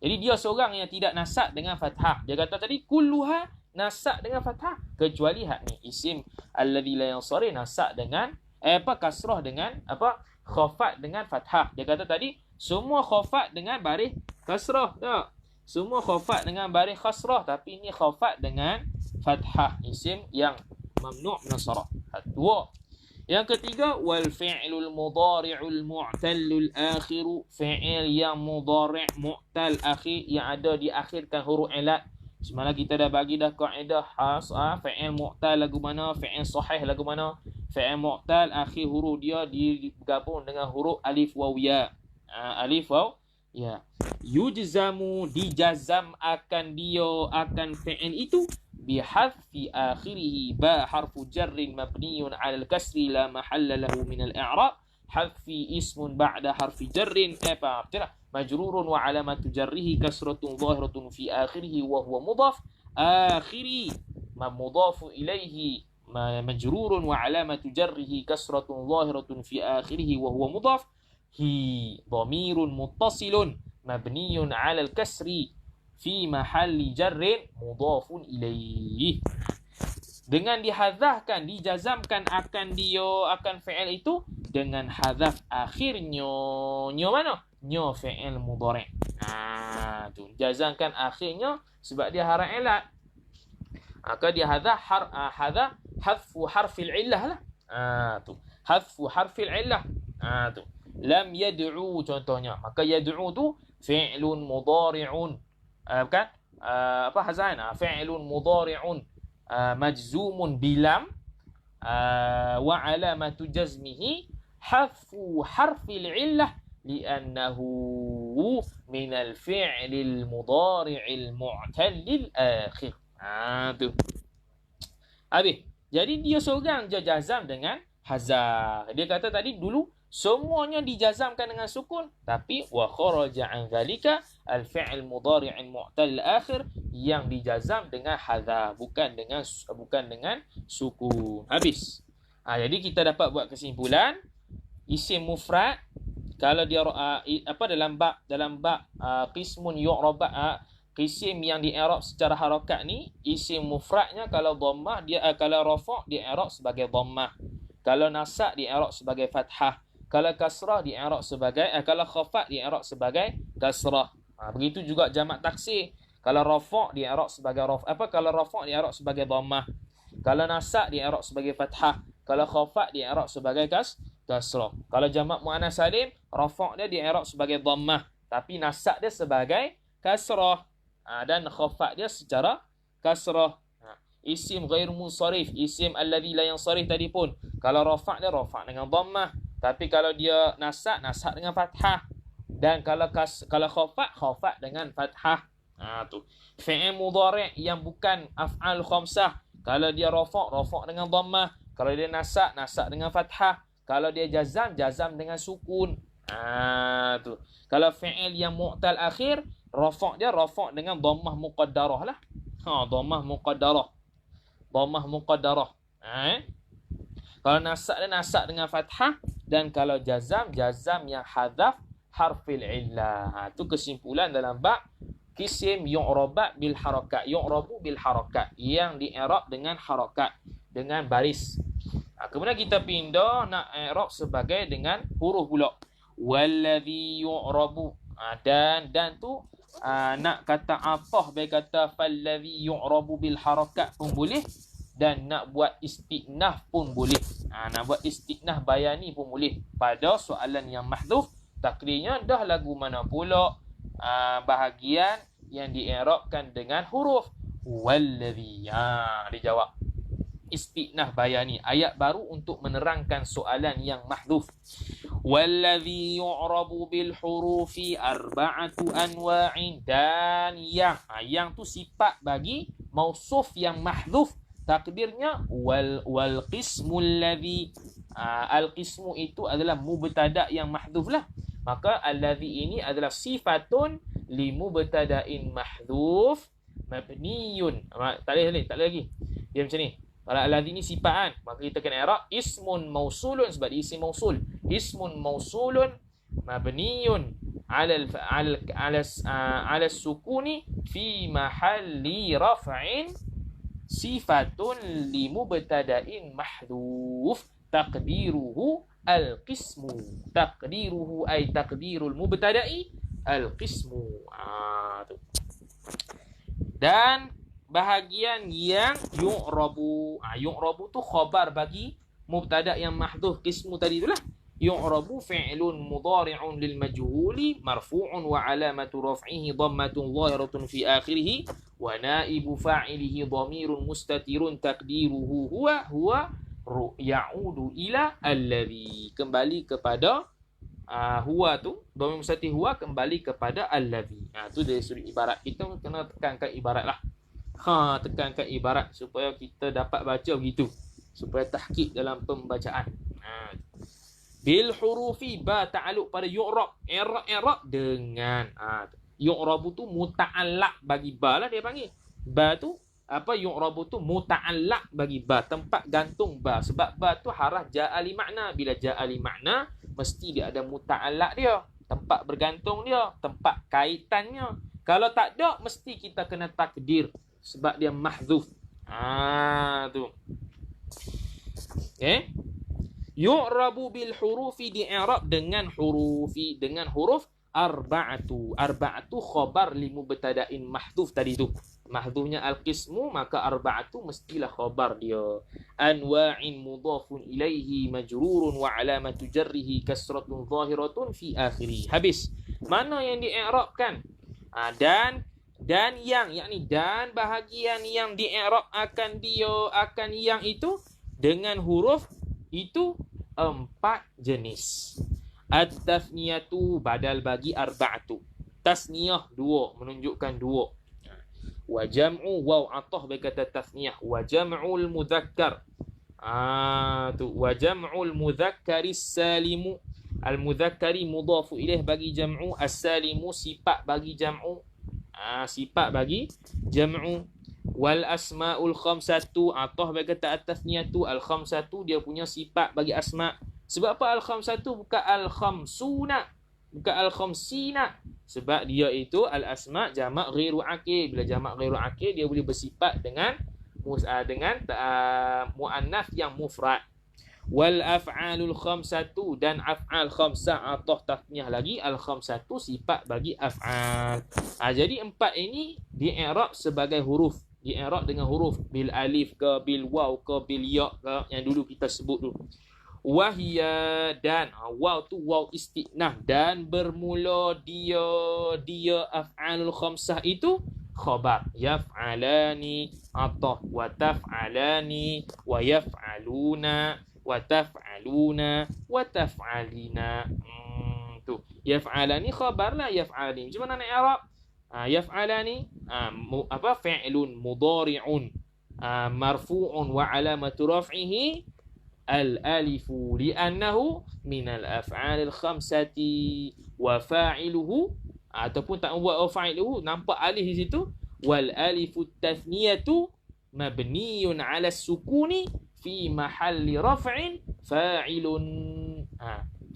Jadi dia seorang yang tidak nasab dengan fathah. Dia kata tadi kulluha nasab dengan fathah kecuali hak ni isim alladzi la yansari nasab dengan kasrah dengan khafat dengan fathah. Dia kata tadi semua khafat dengan baris kasrah tak? Semua khafat dengan baris kasrah, tapi ini khafat dengan fathah, isim yang mamnu' min as-sarf. Dua. Yang ketiga, wal fi'lul mudhari'ul mu'tallul akhiru, fi'il yang mudhari' mu'tal akhir, yang ada diakhirkan huruf ilat. Semalam kita dah bagi dah kaedah fi'il mu'tal lagu mana, fi'il sahih lagu mana. Fi'il mu'tal akhir huruf dia digabung dengan huruf alif waw ya. Alif waw ya. Yujzamu dijazam akan dia akan fi'il itu bihadfi akhirih ba harfu jarrin mabniyun 'ala al-kasri la mahalla lahu min al-i'rab. Hadfi ismun ba'da harfi jarrin majrurun wa 'alamatu jarrihi kasratun zahiratun fi akhirih wa huwa mudhaf. Akhiri mudhafu ilayhi majrurun wa 'alamatu jarrihi kasratun zahiratun fi akhirih wa huwa mudhaf. Hi dhamirun muttasilun mabniyun 'ala al-kasri fi mahalli jarrin mudhafun ilaih. Dengan dihadzafkan, dijazamkan akan dia akan fi'il itu dengan hadzaf akhirnya. Nya mana? Nya fi'il mudhari'. Tu jazamkan akhirnya sebab dia harf ilat. Maka dia hadfu harfil illah lah. Tu hadfu harfil illah. Tu lam yad'u contohnya. Maka yad'u tu fi'lun mudhari'un. Bukan? Hazan? Fi'lun mudhari'un majzumun bilam wa alamatu jazmihi hadfu harfil illah li'annahu minal fi'lil mudhari'il mu'tallil akhir. Tu. Habis. Jadi dia seorang je jazam dengan hazaf. Dia kata tadi dulu semuanya dijazamkan dengan sukun, tapi wa kharaja an zalika al-fi'l mudhari'il mu'tal akhir yang dijazam dengan hazaf, bukan dengan sukun. Habis. Jadi kita dapat buat kesimpulan isim mufrad kalau dia dalam bab qismun yu'rab, isim yang di-i'rab secara harakat ni, isim mufradnya kalau dhammah dia kalau rafa' di-i'rab sebagai dhammah, kalau nasab di-i'rab sebagai fathah, kalau kasrah di-i'rab sebagai kalau khafat di-i'rab sebagai kasrah. Begitu juga jamak taksir, kalau rafa' di-i'rab sebagai kalau rafa' di-i'rab sebagai dhammah, kalau nasab di-i'rab sebagai fathah, kalau khafat di-i'rab sebagai kasrah. Kalau jamak muannas salim, rafa' dia di-i'rab sebagai dhammah, tapi nasab dia sebagai kasrah. Dan khafat dia secara kasrah. Isim ghair munsharif, isim alladhi la yansharif tadi pun, kalau rafa' dia rafa' dengan dhammah, tapi kalau dia nasab dengan fathah, dan kalau khafat dengan fathah. Tu. Fi'il mudhari' yang bukan af'al khamsah, kalau dia rafa' dengan dhammah, kalau dia nasab dengan fathah, kalau dia jazam dengan sukun. Tu. Kalau fi'il yang mu'tal akhir, rafa' dengan dhammah muqaddarah lah. Dhammah muqaddarah. Kalau nasab dengan fathah, dan kalau jazam yang hadaf harfil illah. Tu kesimpulan dalam bab kisim yu'raba bil harakat. Yu'rabu bil harakat, yang di-i'rab dengan harakat, dengan baris. Kemudian kita pindah nak i'rab sebagai dengan huruf pula. Wallazi yu'rabu. Dan tu nak kata apa, baik kata fallazi yu'rabu bil harakat pun boleh, dan nak buat istinaf pun boleh. Nak buat istinaf bayani pun boleh pada soalan yang mahdhuf. Takdirnya dah lagu mana pula bahagian yang di-i'rabkan dengan huruf wallazi. Dijawab istinaf bayani, ayat baru untuk menerangkan soalan yang mahdhuf. Wallazi yu'rabu bil hurufi arba'atu anwa'in. Dan yang tu sifat bagi mausuf yang mahdhuf. Takdirnya wal qismul ladzi. Al qismu itu adalah mubtada yang mahdhuf lah. Maka alladzi ini adalah sifatun li mubtada'in mahdhuf mabniyun. Tak lagi. Dia macam ni. Kalau alladzi ni sifat, maka kita kena i'rab ismun mausulun, sebab dia isim mausul. Ismun mausulun mabniyun ala sukuni fi mahalli raf'in sifatun li mubtada'in mahdhuf taqdiruhu al-qismu. Taqdiruhu ay taqdirul mubtada'i al-qismu. Tu. Dan bahagian yang yu'rabu. Yu'rabu tu khabar bagi mubtada' yang mahdhuf qismu tadi itulah. Yu'rabu fi'lun mudhari'un lil majhuli marfu'un wa alamatu raf'ihi dhammatun zahiratun fi akhirih wa naibu fa'ilihi dhamirun mustatirun taqdiruhu huwa ya'udu ila alladhi. Kembali kepada huwa tu, dhamir mustatir huwa kembali kepada alladhi. Tu dari sudut ibarat. Kita kena tekankan ibarat lah. Tekankan ibarat supaya kita dapat baca begitu, supaya tahqiq dalam pembacaan. Bil hurufi, ba ta'alluq pada yu'rab. I'rab dengan yu'rabu tu muta'allaq bagi ba lah dia panggil. Ba tu yu'rabu tu muta'allaq bagi ba, tempat gantung ba. Sebab ba tu haraf ja'ali makna. Bila ja'ali makna, mesti dia ada muta'allaq dia, tempat bergantung dia, tempat kaitannya. Kalau tak ada, mesti kita kena takdir sebab dia mahdzuf. Tu. Okay. Yu'rabu bil hurufi, di-i'rab dengan hurufi, dengan huruf arba'atu. Arba'atu khabar li mubtada'in mahdhuf tadi tu. Mahdhufnya al-qismu, maka arba'atu mestilah khabar dia. Anwa'in mudhafun ilaihi majrurun wa alamatu jarrihi kasratun zahiratun fi akhirih. Habis. Mana yang di-i'rabkan? Dan yang, yakni dan bahagian yang di-i'rab akan yang itu dengan huruf itu 4 jenis. At-tasniyatu badal bagi arba'atu. Tasniyah 2, menunjukkan 2. Wa jam'u waw atah bagi kata tasniyah. Wa jam'ul mudzakkar. Tu wa jam'ul mudzakkaris salimu. Al-mudzakkari mudhafu ilaih bagi jam'u, as-salimu sifat bagi jam'u. Sifat bagi jam'u. Wal asma'ul khamsatu, atah bagi kata at-tasniyatu. Al-khamsatu dia punya sifat bagi asma'. Sebab apa al-khamsatu bukan al-khamsuna, bukan al-khamsina? Sebab dia itu al-asma' jamak ghairu aqil. Bila jamak ghairu aqil, dia boleh bersifat dengan muannas yang mufrad. Wal af'alul khamsatu, dan af'al khamsah atah tasniyah lagi. Al-khamsatu sifat bagi af'al. Jadi 4 ini di-i'rab sebagai huruf. Di-i'rab dengan huruf bil alif ke, bil waw ke, bil ya ke, yang dulu kita sebut dulu. Wahia, dan waw tu waw istinaf, dan bermula dia af'alul khamsah itu khabar. Yaf'alani atah, wa taf'alani, wa yaf'aluna, wa taf'aluna, wa taf'alina. Tu yaf'alani khabar lah yaf'alani. Macam mana nak i'rab? Yaf'alani fi'lun mudhari'un marfu'un wa alamatu raf'ihi al-alifu li'annahu min al-af'al al-khamsati wa fa'iluhu ataupun tak buat fa'iluhu nampak alif di situ wal alifu tathniyatu mabniyun 'ala sukuni fi mahalli raf'in fa'ilun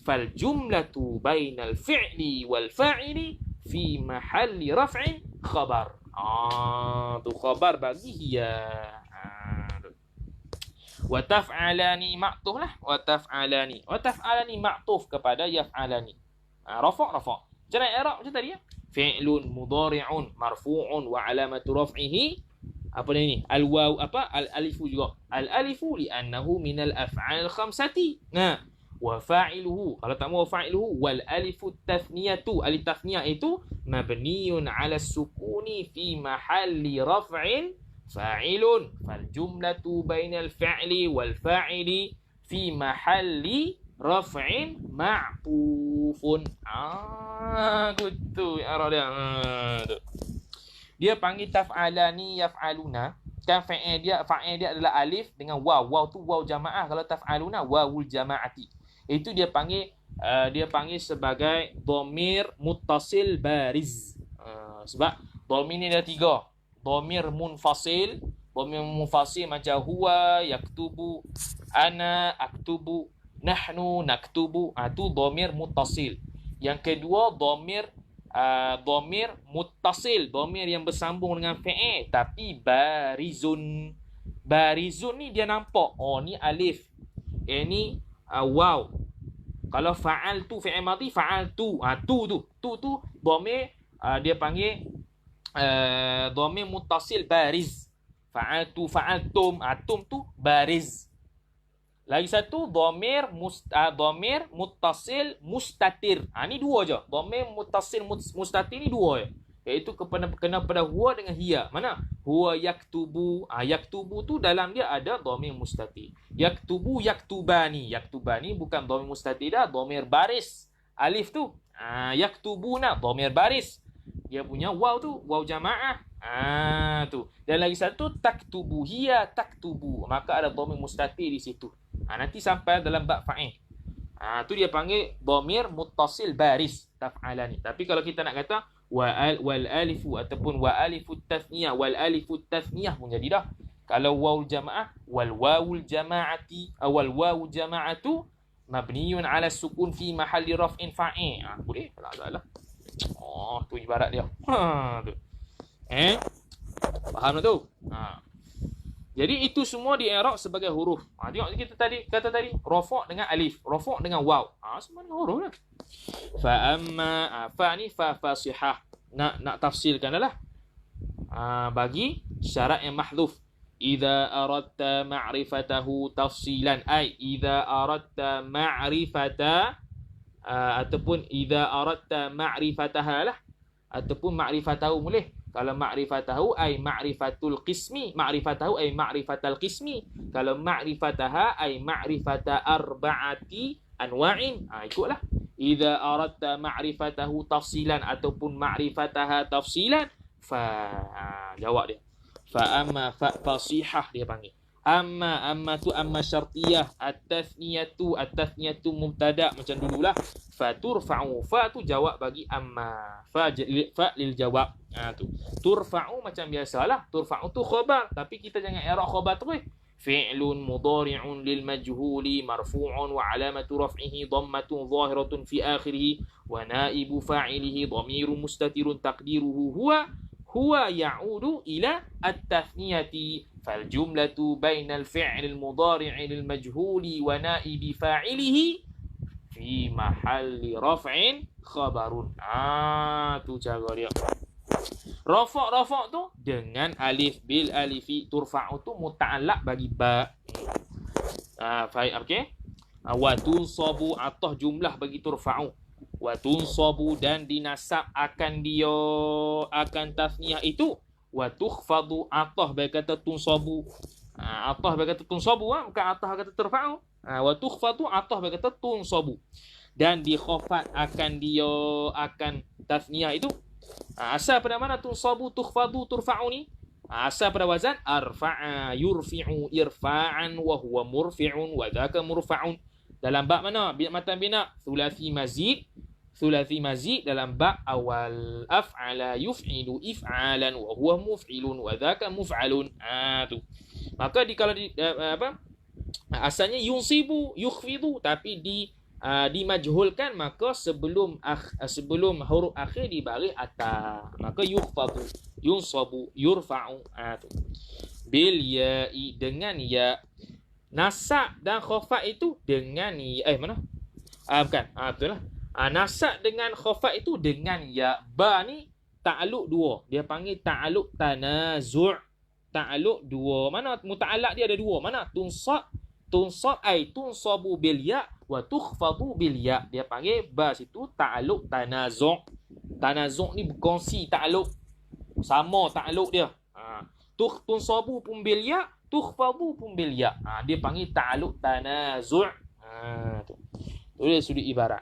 fal jumlatu bainal fi'li wal fa'ili fi mahalli raf'in khabar. Tu khabar bagi hiya. Wa taf'alani ma'tuf lah. Wa taf'alani ma'tuf kepada yaf'alani. Rafa'. Cara i'rab macam tadi ya. Fi'lun mudhari'un marfu'un wa alamatu raf'ihi apa ni? Al-waw al-alifu juga. Al-alifu li'annahu minal af'al khamsati. Wa fa'iluhu kalau tak mau fa'iluhu wal alifu tathniyatu alif tathniyah itu mabniyun 'ala sukuni fi mahalli raf'in fa'ilun fal jumlatu bainal fi'li wal fa'ili fi mahalli raf'in ma'tufun. Gitu arah dia. Dia panggil taf'alani yaf'aluna. Kan fa'il dia adalah alif dengan waw. Waw tu waw jamaah. Kalau taf'aluna wawul jama'ati. Itu dia panggil sebagai dhamir muttasil bariz. Sebab dhamir ni ada 3. Dhamir munfasil macam huwa yaktubu, ana aktubu, nahnu naktubu. Tu dhamir muttasil. Yang kedua dhamir muttasil, dhamir yang bersambung dengan fi'il tapi barizun. Barizun ni dia nampak. Ni alif. Ni waw. Kalau fa'al tu fi'il madhi fa'al tu. Tu dhamir dia panggil dhamir muttasil bariz. Fa'al tu fa'altum. Tum tu bariz. Lagi satu dhamir muttasil mustatir. Ni 2 je. Dhamir muttasil mustatir ni 2 je. Iaitu kena pada huwa dengan hiya. Mana? Huwa yaktubu. Yaktubu tu dalam dia ada dhamir mustatir. Yaktubu yaktubani. Yaktubani bukan dhamir mustatir dah, dhamir baris. Alif tu. Yaktubuna dhamir baris. Dia punya waw tu waw jamaah. Tu. Dan lagi satu taktubu hiya taktubu. Maka ada dhamir mustatir di situ. Nanti sampai dalam bab fa'il. Tu dia panggil dhamir muttasil baris taf'alani. Tapi kalau kita nak kata wal alifu ataupun wa alifu tathniyah, wal alifu tathniyah pun jadi dah. Kalau wawul jamaah wal wawul jamaati wal wawu jamaatu mabniyun 'ala sukun fi mahalli raf'in fa'il. Boleh? Tak salah. Tu ibarat dia. Tu. Faham tak tu? Jadi itu semua di i'rab sebagai huruf. Tengok kita kata tadi rafa' dengan alif, rafa' dengan waw. Semua huruf lah. Fa amma fa ni fa fasihah. Nak tafsirkan adalah bagi syarat yang mahdhuf. Idza aradta ma'rifatahu tafsilan ay idza aradta ma'rifata ataupun idza aradta ma'rifataha lah ataupun ma'rifatahu boleh. Kalau ma'rifatahu ay ma'rifatul qismi, ma'rifatahu ay ma'rifatal qismi. Kalau ma'rifataha ay ma'rifata arba'ati anwa'in. Ikutlah. Idza aradta ma'rifatahu tafsilan ataupun ma'rifataha tafsilan jawab dia. Fa amma fa fasihah dia panggil. Amma tu amma syartiyah. At-tathniyatu mubtada macam dululah. Fa turfa'u. Fa tu jawab bagi amma. Fa lil jawab. Tu. Turfa'u macam biasalah. Turfa'u tu khabar. Tapi kita jangan i'rab khabar terus. Fi'lun mudhari'un lil majhuli marfu'un wa alamatu raf'ihi dhammatun zahiratun fi akhirih wa naibu fa'ilihi dhamirun mustatirun taqdiruhu huwa ya'udu ila at-tathniyati fal jumlatu bainal fi'lil mudhari'i lil majhuli wa naibi fa'ilihi fi mahalli raf'in khabarun. Tu cara dia. Rafa' tu dengan alif bil alifi turfa'u tu muta'allaq bagi ba. Faham okey? Wa tunsabu atah jumlah bagi turfa'u. Wa tunsabu dan dinasab akan tasniyah itu. Wa tukhfadu atah bagi kata tunsabu. Atah bagi kata tunsabu bukan atah kata turfa'u. Wa tukhfadu atah bagi kata tunsabu. Dan dikhafat akan tasniyah itu Asal pada mana tunsabu, tukhfadu, turfa'u ni? Asal pada wazan arfa'a, yurfi'u, irfa'an, wa huwa murfi'un, wa dhaka murfa'un. Dalam bab mana? Matan bina thulathi mazid. Thulathi mazid dalam bab awal. Af'ala yuf'ilu if'alan, wa huwa muf'ilun, wa dhaka muf'alun. Tu. Maka kalau asalnya yunsibu, yukhfidu, tapi dimajhulkan, maka sebelum huruf akhir dibalik atas, maka yukhfadu, yunsabu, yurfa'u. Bil ya'i, dengan ya. Nasab dan khafat itu dengan ya. Mana? Bukan. Betul lah. Nasab dengan khafat itu dengan ya. Ba ni ta'aluk dua. Dia panggil ta'aluk tanazu'. Ta'aluk dua. Mana muta'alak dia ada dua. Mana? Tunsabu bil ya wa tukhfadu bil ya. Dia panggil ba situ ta'aluk tanazu'. Tanazu' ni berkongsi ta'aluk. Sama ta'aluk dia. Tunsabu pun bil ya, tukhfadu pun bil ya. Dia panggil ta'aluk tanazu'. Tu dia sudut ibarat.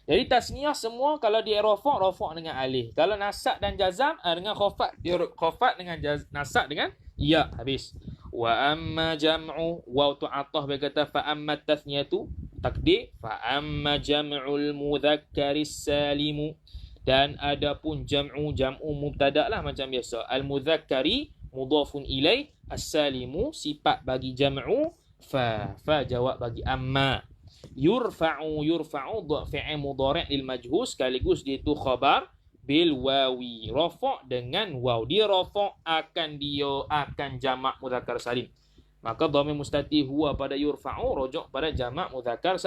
Jadi tasniyah semua kalau dia rafa' dengan alif. Kalau nasab dan jazam dengan khafat, dia khafat dengan nasab dengan ya. Habis. Wa amma jam'u, wa tu'attah berkata fa amma tasniyatu, takdir fa amma jam'ul mudzakkaris salimu. Dan adapun jam'u mubtada lah macam biasa. Al mudzakkari mudhafun ilai, as-salimu sifat bagi jam'u, fa jawab bagi amma. Yurfa'u fi'il mudhari' lil majhul, sekaligus dia itu khabar bil wawi, rafa' dengan waw. Dia rafa' akan jamak mudzakkar salim. Maka dhamir mustatir huwa pada yurfa'u rujuk pada jamak mudzakkar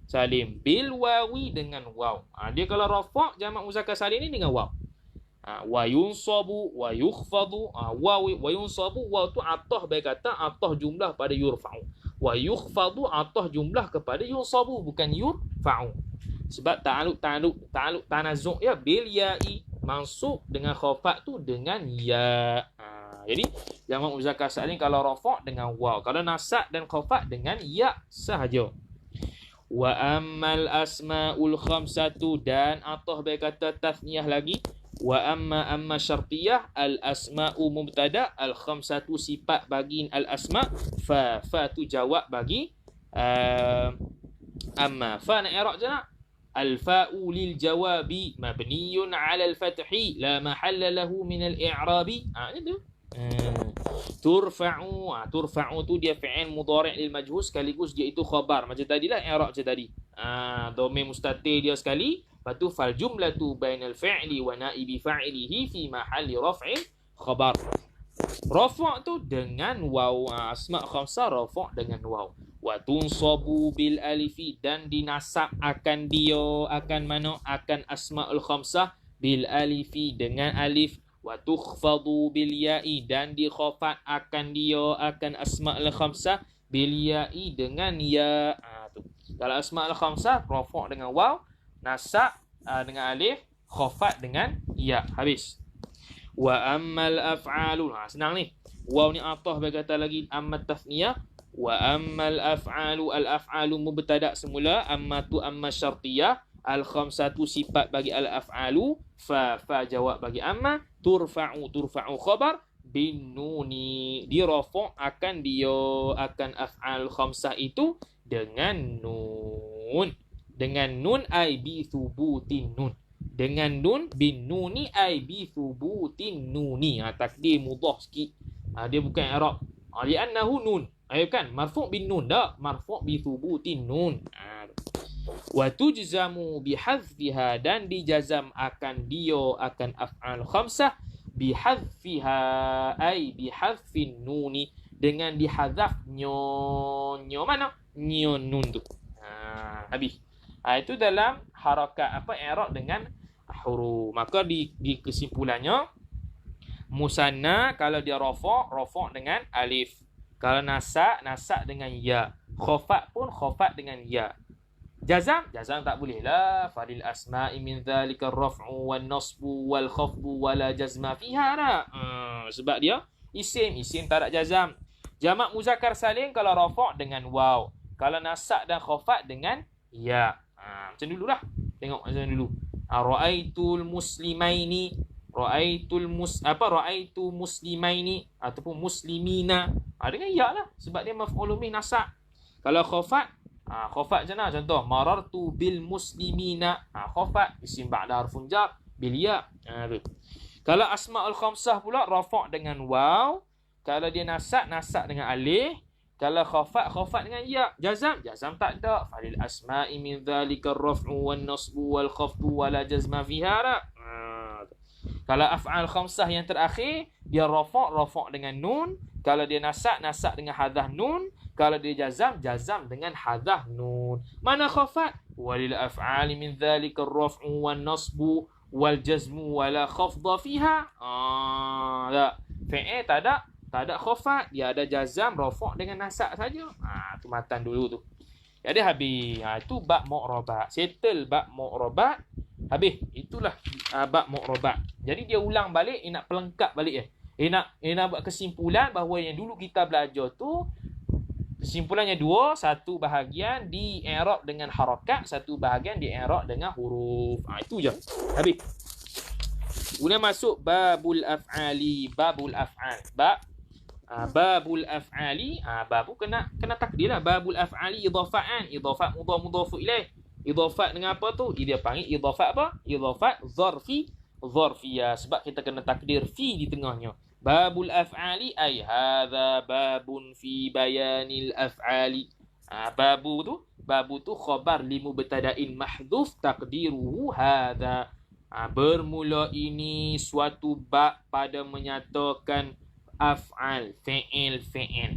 salim bil wawi dengan waw. Dia kalau rafa' jamak mudzakkar salim ni dengan waw. Wa yunsabu wa yukhfadu, wa yunsabu, wa tu atah baik kata atah jumlah pada yurfa'u. Wa yukhfadu atah jumlah kepada yunsabu, bukan yurfa'u. Sebab ta'aluk tanazu' ya bil ya'i, mansub dengan khafat tu dengan ya. Jadi jamak muzakkar salim kalau rafa' dengan waw, kalau nasab dan khafat dengan ya sahaja. Wa ammal asmaul khamsatu, dan atah baik kata tasniyah lagi. Wa amma syartiyah, al asma'u mubtada, al khamsatu sifat bagi al asma', fa tu jawab bagi amma. Fa nak i'rab je nak. Al fa'u lil jawabi mabniyun 'ala al fathi la mahalla lahu min al i'rabi. Itu. Turfa'u tu dia fi'il mudhari' lil majhul, sekaligus dia itu khabar. Macam tadilah i'rab je tadi. Dhamir mustatir dia sekali. Lepas tu fal jumlatu bainal fi'li wa naibi fa'ilihi fi mahalli raf'in khabar. Rafa' tu dengan waw. Asma' khamsah rafa' dengan waw. Wa tunsabu bil alifi, dan dinasab akan dia, akan mana? Akan asma'ul khamsah bil alifi dengan alif. Wa tukhfadu bil ya'i, dan dikhafat akan dia, akan asma'ul khamsah bil ya'i dengan ya. Tu. Kalau asma'ul khamsah rafa' dengan waw, nasab dengan alif, khafat dengan ya. Habis. Wa ammal af'alu, senang ni. Waw ni atah berkata lagi amma tasniyah. Wa ammal af'alu, al af'alu mubtada semula, amma tu amma syartiyah, al khamsatu sifat bagi al af'alu, fa jawab bagi amma. Turfa'u khabar bin nuni, di rafa' akan af'al khamsah itu dengan nun. Dengan nun ai bi thubutin nun. Dengan nun bin nuni ai bi thubutin nuni. Takdir mudah sikit. Dia bukan i'rab. Li'annahu nun. Kan marfu' bin nun dak, marfu' bi thubutin nun. Wa tujzamu bi hadfiha, dan dijazam akan dia, akan af'al khamsah bi hadfiha ai bi hadfin nuni, dengan dihadzaf nyo mana? Nyo nun tu. Habis. Itu dalam harakat i'rab dengan huruf. Maka di kesimpulannya, musanna kalau dia rafa' dengan alif. Kalau nasab dengan ya. Khafat pun khafat dengan ya. Jazam tak boleh lah. Falil asma'i min dhalika ar-raf'u wan nasbu wal khafdu wala jazma fiha. Sebab dia isim tak ada jazam. Jamak muzakkar salim kalau rafa' dengan waw. Kalau nasab dan khafat dengan ya. Macam dulu lah. Tengok macam dulu. Ra'aitul muslimaini, ra'aitu muslimaini ataupun muslimina. Dengan ya lah sebab dia maf'ul bih nasab. Kalau khafat, khafat macam mana? Contoh, marartu bil muslimina. Khafat isim ba'da harfun jar bil ya. Kalau asmaul khamsah pula rafa' dengan waw. Kalau dia nasab dengan alif. Kalau khafat dengan ya. Jazam tak ada. Falil asma'i min dhalika ar-raf'u wan nasbu wal khafdu wala jazma fiha. Kalau af'al khamsah yang terakhir, dia rafa' dengan nun. Kalau dia nasab dengan hadah nun. Kalau dia jazam dengan hadah nun. Mana khafat? Walil af'ali min dhalika ar-raf'u wan nasbu wal jazmu wala khafda fiha. Tak. Fi'il tak ada khafat, dia ada jazam, rafa' dengan nasab saja. Tu matan dulu tu. Jadi habis. Itu bab mu'rabat. Settle bab mu'rabat. Habis. Itulah bab mu'rabat. Jadi dia ulang balik, nak pelengkap balik nak buat kesimpulan bahawa yang dulu kita belajar tu kesimpulannya dua, satu bahagian di i'rab dengan harakat, satu bahagian di i'rab dengan huruf. Itu je. Habis. Kemudian masuk babul af'ali, babul af'al. Babul af'ali, bab kena takdir lah. Babul af'ali idhafa'an, idhafat mudhafu ilaih. Idhafat dengan apa tu? Dia panggil idhafat apa? Idhafat zarfiyah. Sebab kita kena takdir fi di tengahnya. Babul af'ali ay hadha babun fi bayanil af'ali. Babu tu khabar li mubtada'in mahdhuf taqdiruhu hadha. Bermula ini suatu bab pada menyatakan af'al, fi'il.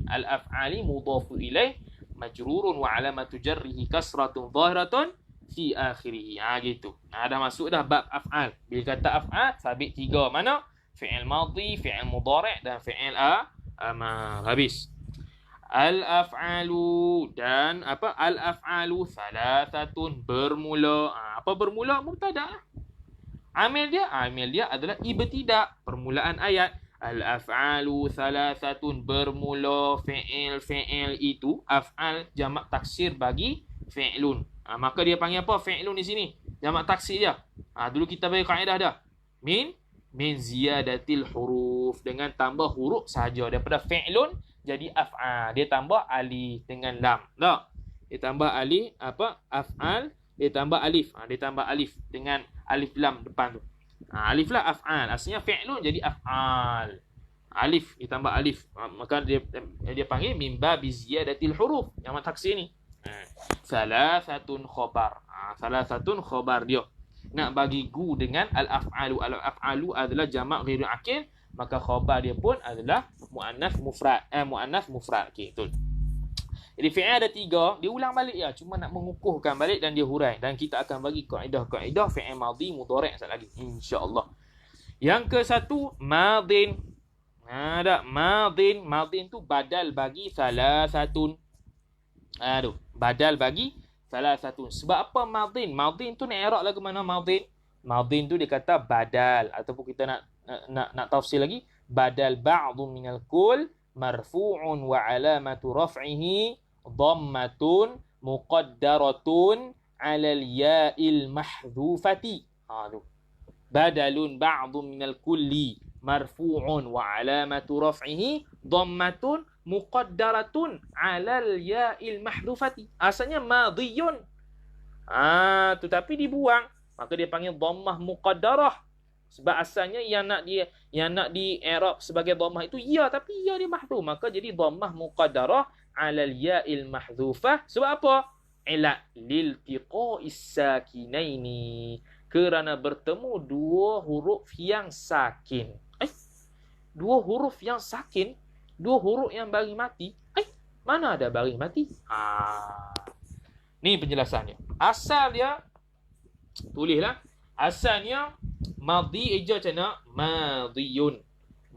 Al-af'ali mudhafu ilaih majrurun wa alamatu jarrihi kasratun zahiratun fi akhirih. Gitu. Dah masuk dah bab af'al. Bila kata af'al, sabit 3. Mana? Fi'il madhi, fi'il mudhari' dan fi'il amar. Habis. Al-af'alu dan apa? Al-af'alu thalathatun, bermula. Apa bermula? Mubtada. Amil dia adalah ibtida', permulaan ayat. Al-af'alu thalathatun, bermula fi'il itu af'al jamak taksir bagi fi'lun. Maka dia panggil apa? Fi'lun di sini. Jamak taksir dia. Dulu kita bagi kaedah dah. Min ziyadatil huruf, dengan tambah huruf saja. Daripada fi'lun jadi af'al. Dia tambah alif dengan lam. Tak? Dia tambah alif af'al, dia tambah alif. Dia tambah alif dengan alif lam depan tu. Alif lah af'al. Asalnya fi'lun jadi af'al. Alif ditambah alif. Maka dia panggil min babi ziyadatil huruf. Yang taksir ni. Salasatun khabar. Salasatun khabar dia. Nak bagi gu dengan al-af'alu. Al-af'alu adalah jamak ghairu akil. Maka khabar dia pun adalah mu'annas mufrad. Mu'annas mufrad. Okey, betul. Jadi fi'il ada 3, dia ulang balik ya, cuma nak mengukuhkan balik dan dia hurai. Dan kita akan bagi kaedah fi'il madhi mudhari' sekali lagi insya-Allah. Yang ke satu madin. Madin tu badal bagi salasatun. Badal bagi salasatun. Sebab apa madin? Madin tu nak i'rab lagu mana madin? Madin tu dia kata badal, ataupun kita nak tafsir lagi, badal ba'dhu minal kull marfu'un wa alamatu raf'ihi dhammatun muqaddaratun 'alal ya'il mahdhufati. Badalun ba'dhu minal kulli marfu'un wa alamatu raf'ihi dhammatun muqaddaratun 'alal ya'il mahdhufati. Asalnya madhiyun. Tetapi dibuang, maka dia panggil dhammah muqaddarah. Sebab asalnya yang nak di i'rab sebagai dhammah itu ya, tapi ya dia mahdhuf, maka jadi dhammah muqaddarah 'alal ya'il mahdhufah. Sebab apa? Ila liltiqa'is sakinaini, kerana bertemu dua huruf yang sakin. Dua huruf yang sakin, dua huruf yang baris mati. Mana ada baris mati? Ni penjelasannya. Asal dia, tulislah. Asalnya madhi eja macam mana? Madhiyun.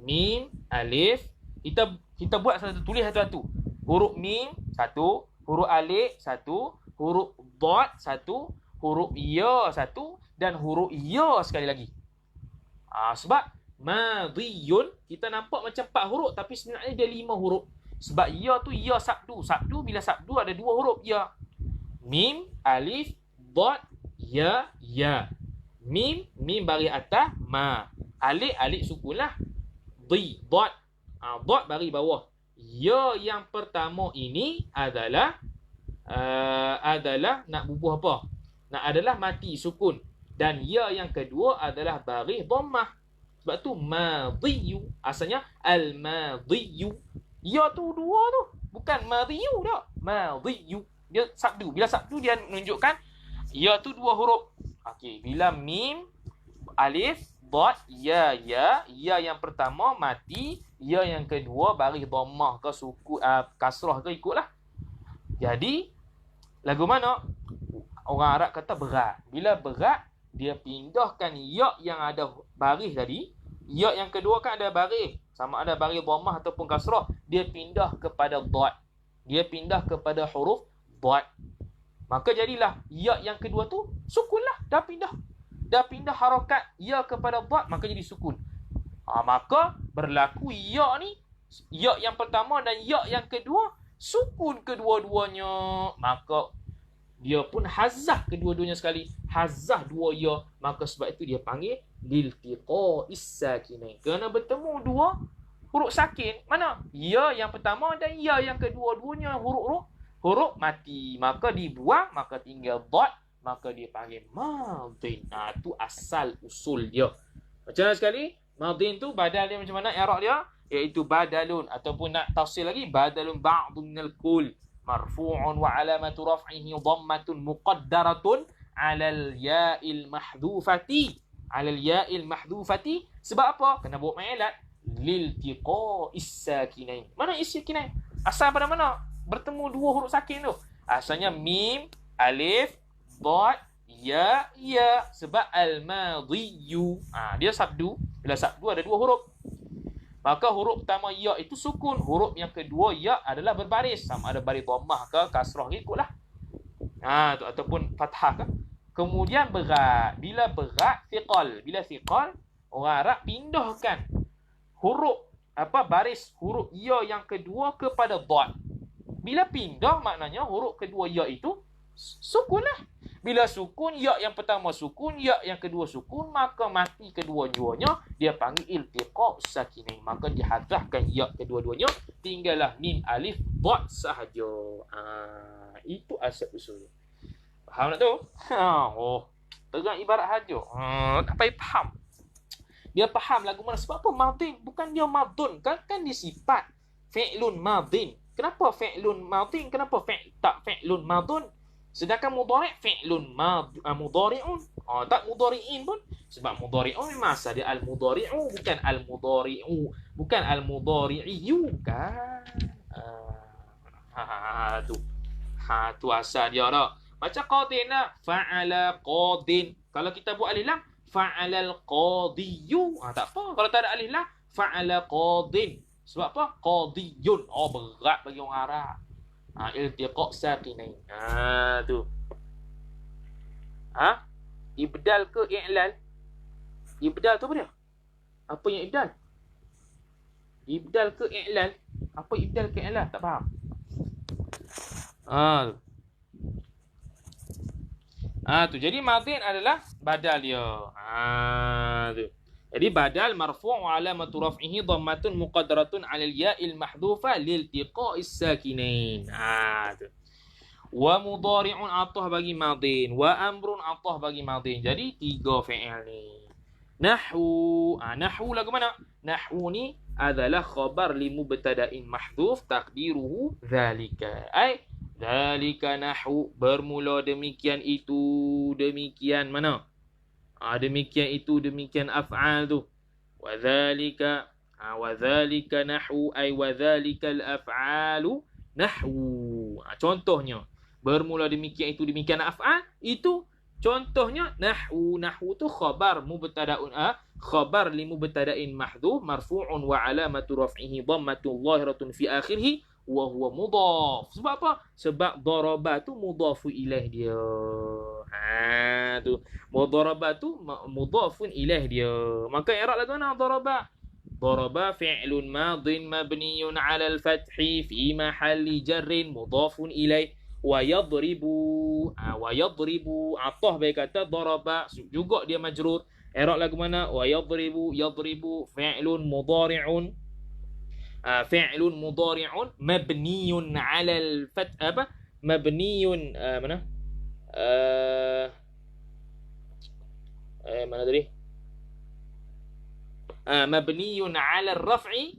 Mim, alif. Kita buat satu, tulis satu-satu. Huruf mim satu, huruf alif satu, huruf dad satu, huruf ya satu, dan huruf ya sekali lagi. Sebab madhiyun kita nampak macam 4 huruf, tapi sebenarnya dia 5 huruf. Sebab ya tu ya sabdu. Sabdu bila sabdu ada 2 huruf ya. Mim, alif, dad, ya. Mim baris atas, ma. Alif sukun lah. Dot. Dot baris bawah. Ya yang pertama ini adalah nak bubuh apa? Adalah mati sukun. Dan ya yang kedua adalah baris dhammah. Sebab tu madhiyu. Asalnya al-madhiyu. Ya tu dua tu. Bukan madhiyu tak. Madhiyu. Dia sabdu. Bila sabdu dia menunjukkan ya tu dua huruf. Okey, bila mim, alif, dot, ya. Ya yang pertama mati, ya yang kedua baris dhammah ke sukun kasrah ke ikutlah. Jadi lagu mana? Orang Arab kata berat. Bila berat, dia pindahkan ya yang ada baris tadi. Ya yang kedua kan ada baris. Sama ada baris dhammah ataupun kasrah. Dia pindah kepada dot. Dia pindah kepada huruf dot. Maka jadilah ya yang kedua tu sukun lah. Dah pindah harakat ya kepada dot, maka jadi sukun. Maka berlaku ya ni, ya yang pertama dan ya yang kedua sukun kedua-duanya. Maka dia pun hazah kedua-duanya sekali. Hazah dua ya. Maka sebab itu dia panggil liltiqa'is sakinain. Kerana bertemu dua huruf sakin. Mana? Ya yang pertama dan ya yang kedua-duanya huruf mati. Maka dibuang, maka tinggal dot. Maka dia panggil madin. Itu asal usul dia. Macam mana sekali? Madin tu badal dia macam mana? I'rab dia? Iaitu badalun. Ataupun nak tafsir lagi, badalun ba'dun minal kull. Marfu'un wa alamatu raf'ihi dhammatun muqaddaratun 'alal ya'il mahdhufati. 'Alal ya'il mahdhufati. Sebab apa? Kena buat mailat liltiqa'is sakinain. Mana is sakinain? Asal pada mana? Bertemu dua huruf sakin tu. Asalnya mim, alif, dot, ya. Sebab al-madhiyu. Dia sabdu. Bila sabdu ada dua huruf. Maka huruf pertama ya itu sukun. Huruf yang kedua ya adalah berbaris. Sama ada baris dhammah ke kasrah ke ikutlah. Ataupun fathah ke. Kemudian berat. Bila berat, thiqal. Bila thiqal, orang Arab pindahkan huruf baris huruf ya yang kedua kepada dot. Bila pindah maknanya huruf kedua ya itu sukun lah. Bila sukun, ya yang pertama sukun, ya yang kedua sukun, maka mati kedua-duanya, dia panggil iltiqa' sakinain. Maka dihadahkan ya kedua-duanya, tinggallah mim alif dot sahaja. Itu asal usul. Faham tak tu? Terang ibarat haja. Tak payah faham. Dia faham lagu mana. Sebab apa madin? Bukan dia madun. Kan dia sifat. Fi'lun madin. Kenapa fi'lun madin? Kenapa tak fi'lun madun? Sedangkan mudhari' fi'lun mudhari'un. Tak mudhari'in pun. Sebab mudhari'un memang asal dia al-mudhari'u. Bukan al-mudhari'u. Bukan al-mudhari'iyu. Kan? Tu asal dia tak. Macam qadin lah. Fa'ala qadin. Kalau kita buat alif lam, fa'alal qadiyu. Tak apa. Kalau tak ada alif lam, fa'ala qadin. Sebab apa? Qadiyun. Berat bagi orang Arab. Iltiqa' sakinain. Tu. Ibdal ke i'lal? Ibdal tu apa dia? Apa yang ibdal? Ibdal ke i'lal? Apa ibdal ke i'lal? Tak faham. Tu. Jadi madin adalah badal dia. Tu. Jadi badal marfu' wa alamatu raf'ihi dhammatun muqaddaratun 'alal ya'il mahdhufa liltiqa'is sakinain. Tu. Wa mudhari'un atah bagi madin, wa amrun atah bagi madin. Jadi tiga fi'il ni. Nahwu. Nahwu lagu mana? Nahwu ni adalah khabar li mubtada'in mahdhuf taqdiruhu dzalika. Dzalika nahwu, bermula demikian itu, demikian mana? Demikian itu, demikian af'al tu. Wa dzalika nahwu ay wa dzalika al-af'alu nahwu. Contohnya bermula demikian itu, demikian af'al itu contohnya nahwu. Nahwu tu khabar mubtada'un khabar li mubtada'in mahdhuf marfu'un wa alamatu raf'ihi dhammatun zahiratun fi akhirih wa huwa mudhaf. Sebab apa? Sebab daraba tu mudhafu ilaih dia. Tu. Daraba tu mudhafun ilaih dia. Maka i'rab lagu mana daraba? Daraba fi'lun madin mabniyun 'ala al-fathi fi mahalli jarrin mudhafun ilaih wa yadribu. Wa yadribu atah baik kata daraba juga dia majrur. I'rab lagu mana? Wa yadribu, yadribu fi'lun mudhari'un. Fi'lun mudhari'un mabniyun 'ala al-fath apa? Mabniyun mana? mana tadi? Mabniyun 'ala ar-raf'i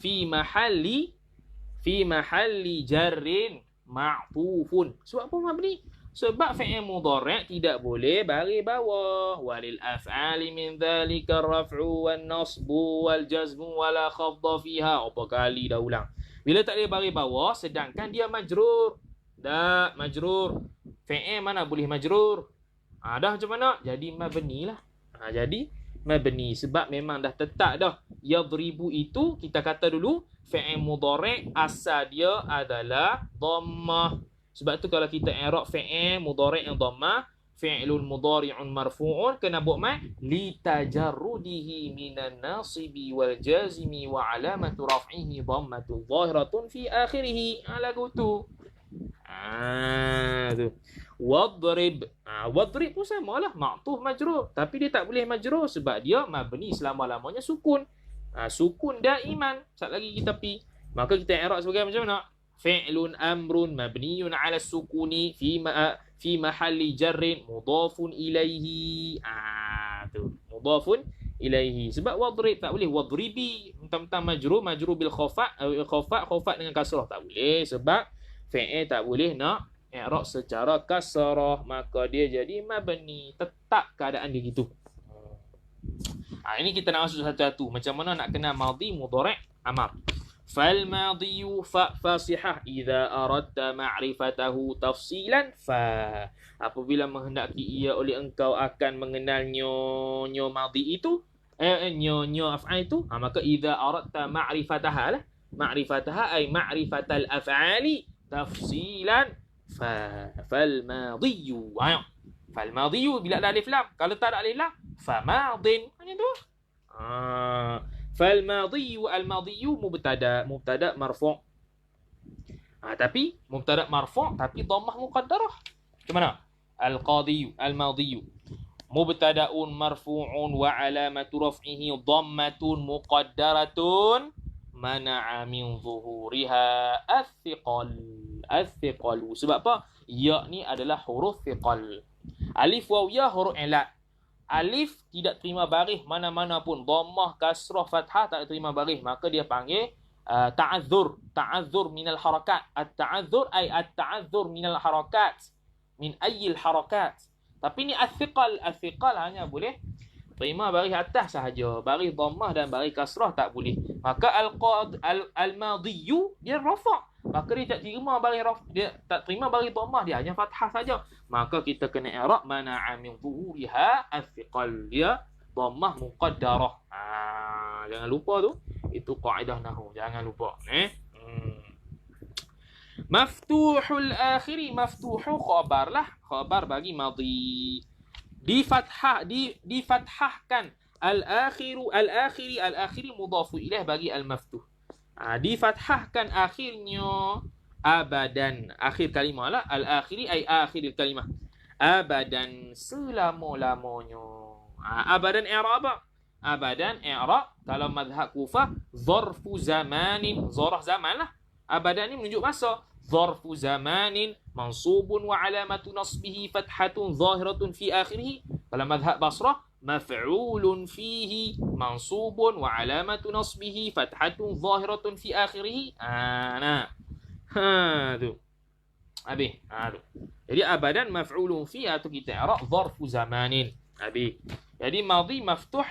fi mahalli jarrin ma'tufun. Sebab apa mabni? Sebab fi'il mudhari' tidak boleh baris bawah. Walil af'ali min dhalika ar-raf'u wan nasbu wal jazmu wala khafdha fiha. Apa kali dah ulang. Bila tak boleh baris bawah sedangkan dia majrur. Dah majrur. Fi'il mana boleh majrur? Dah macam mana? Jadi mabni lah. Jadi mabni sebab memang dah tetap dah. Yadribu itu kita kata dulu fi'il mudhari' asal dia adalah dhammah. Sebab tu kalau kita i'rab fi'il mudhari' yang dhammah, fi'lun mudhari'un marfu'un kena buat mat li tajarrudihi minan nasibi wal jazimi wa alamatu raf'ihi dhammatun zahiratun fi akhirih. Lagu tu. Tu. Wadrib. Wadrib pun samalah. Ma'tuf majrur. Tapi dia tak boleh majrur sebab dia mabni selama-lamanya sukun. Sukun daiman. Sat lagi kita pi. Maka kita i'rab sebagai macam mana? Fi'lun amrun mabniyun 'ala sukuni fi mahalli jarrin mudhafun ilaihi. Tu. Mudhafun ilaihi. Sebab wadrib tak boleh. Wadribi. Mentang-mentang majrur bil khafa. Khafa dengan kasrah. Tak boleh. Sebab fi'il tak boleh nak i'rab secara kasrah, maka dia jadi mabni. Tetap keadaan dia gitu. Ini kita nak masuk satu-satu. Macam mana nak kenal madhi, mudhari', amar. Fal madhiyu fa fasihah idza aradta ma'rifatahu tafsilan fa. Apabila menghendaki ia oleh engkau akan mengenal nyo madhi itu, nyo af'al itu, maka idza aradta ma'rifataha lah. Ma'rifataha ay ma'rifatal af'ali tafsilan fal madhiyu. Fal madhiyu bila ada alif lam. Kalau tak ada alif lam, fa madin. Macam tu. Fal madhiyu al madhiyu mubtada marfu'. Tapi mubtada marfu' tapi dhammah muqaddarah. Macam mana? Al qadiyu al madhiyu mubtada'un marfu'un wa alamatu raf'ihi dhammatun muqaddaratun mana'a min zuhuriha as-thiqal. Sebab apa? Ya ni adalah huruf thiqal. Alif waw ya huruf ilat. Alif tidak terima baris mana-mana pun. Dhammah, kasrah, fathah tak terima baris. Maka dia panggil ta'azzur. Ta'azzur minal harakat. At-ta'azzur ay at-ta'azzur minal harakat. Min ayyil harakat. Tapi ni as-thiqal. As-thiqal hanya boleh terima baris atas sahaja. Baris dhammah dan baris kasrah tak boleh. Maka al-madhiyu dia rafa'. Maka dia tak terima baris dia tak terima baris dhammah, dia hanya fathah saja. Maka kita kena i'rab mana'a min zuhuriha as-thiqal. Dia dhammah muqaddarah. Jangan lupa tu. Itu kaedah nahwu. Jangan lupa. Maftuhul akhiri. Maftuhu khabar lah. Khabar bagi madhi. Difathahkan al-akhiri mudhafu ilaih bagi al-maftuh. Difathahkan akhirnya abadan. Akhir kalimah lah. Al-akhiri ay akhir kalimah. Abadan selama-lamanya. Abadan i'rab apa? Abadan i'rab kalau mazhab Kufah zarfu zamanin. Zarah zaman lah. Abadan ni menunjuk masa. Zarfu zamanin mansubun wa alamatu nasbihi fathatun zahiratun fi akhirih. Kalau mazhab Basrah maf'ulun fihi mansubun wa alamatu nasbihi fathatun zahiratun fi akhirih. Tu. Habis. Tu. Jadi abadan maf'ulun fihi atau kita i'rab zarfu zamanin. Habis. Jadi madhi maftuh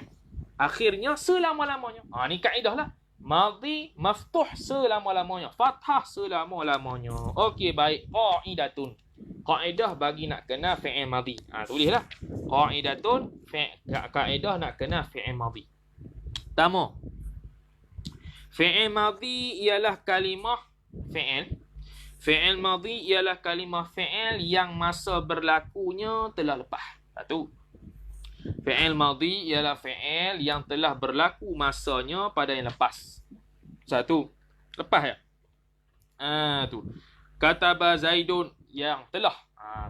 akhirnya selama-lamanya. Ni kaedah lah. Madhi maftuh selama-lamanya. Fathah selama-lamanya. Okey, baik. Qa'idatun. Kaedah bagi nak kena fi'il madhi. Tulislah. Qa'idatun. Kaedah nak kena fi'il madhi. Pertama. Fi'il madhi ialah kalimah fi'il. Fi'il madhi ialah kalimah fi'il yang masa berlakunya telah lepas. Satu. Fi'il madhi ialah fi'il yang telah berlaku masanya pada yang lepas. Satu. Lepas ya? Tu. Kataba Zaidun. yang telah.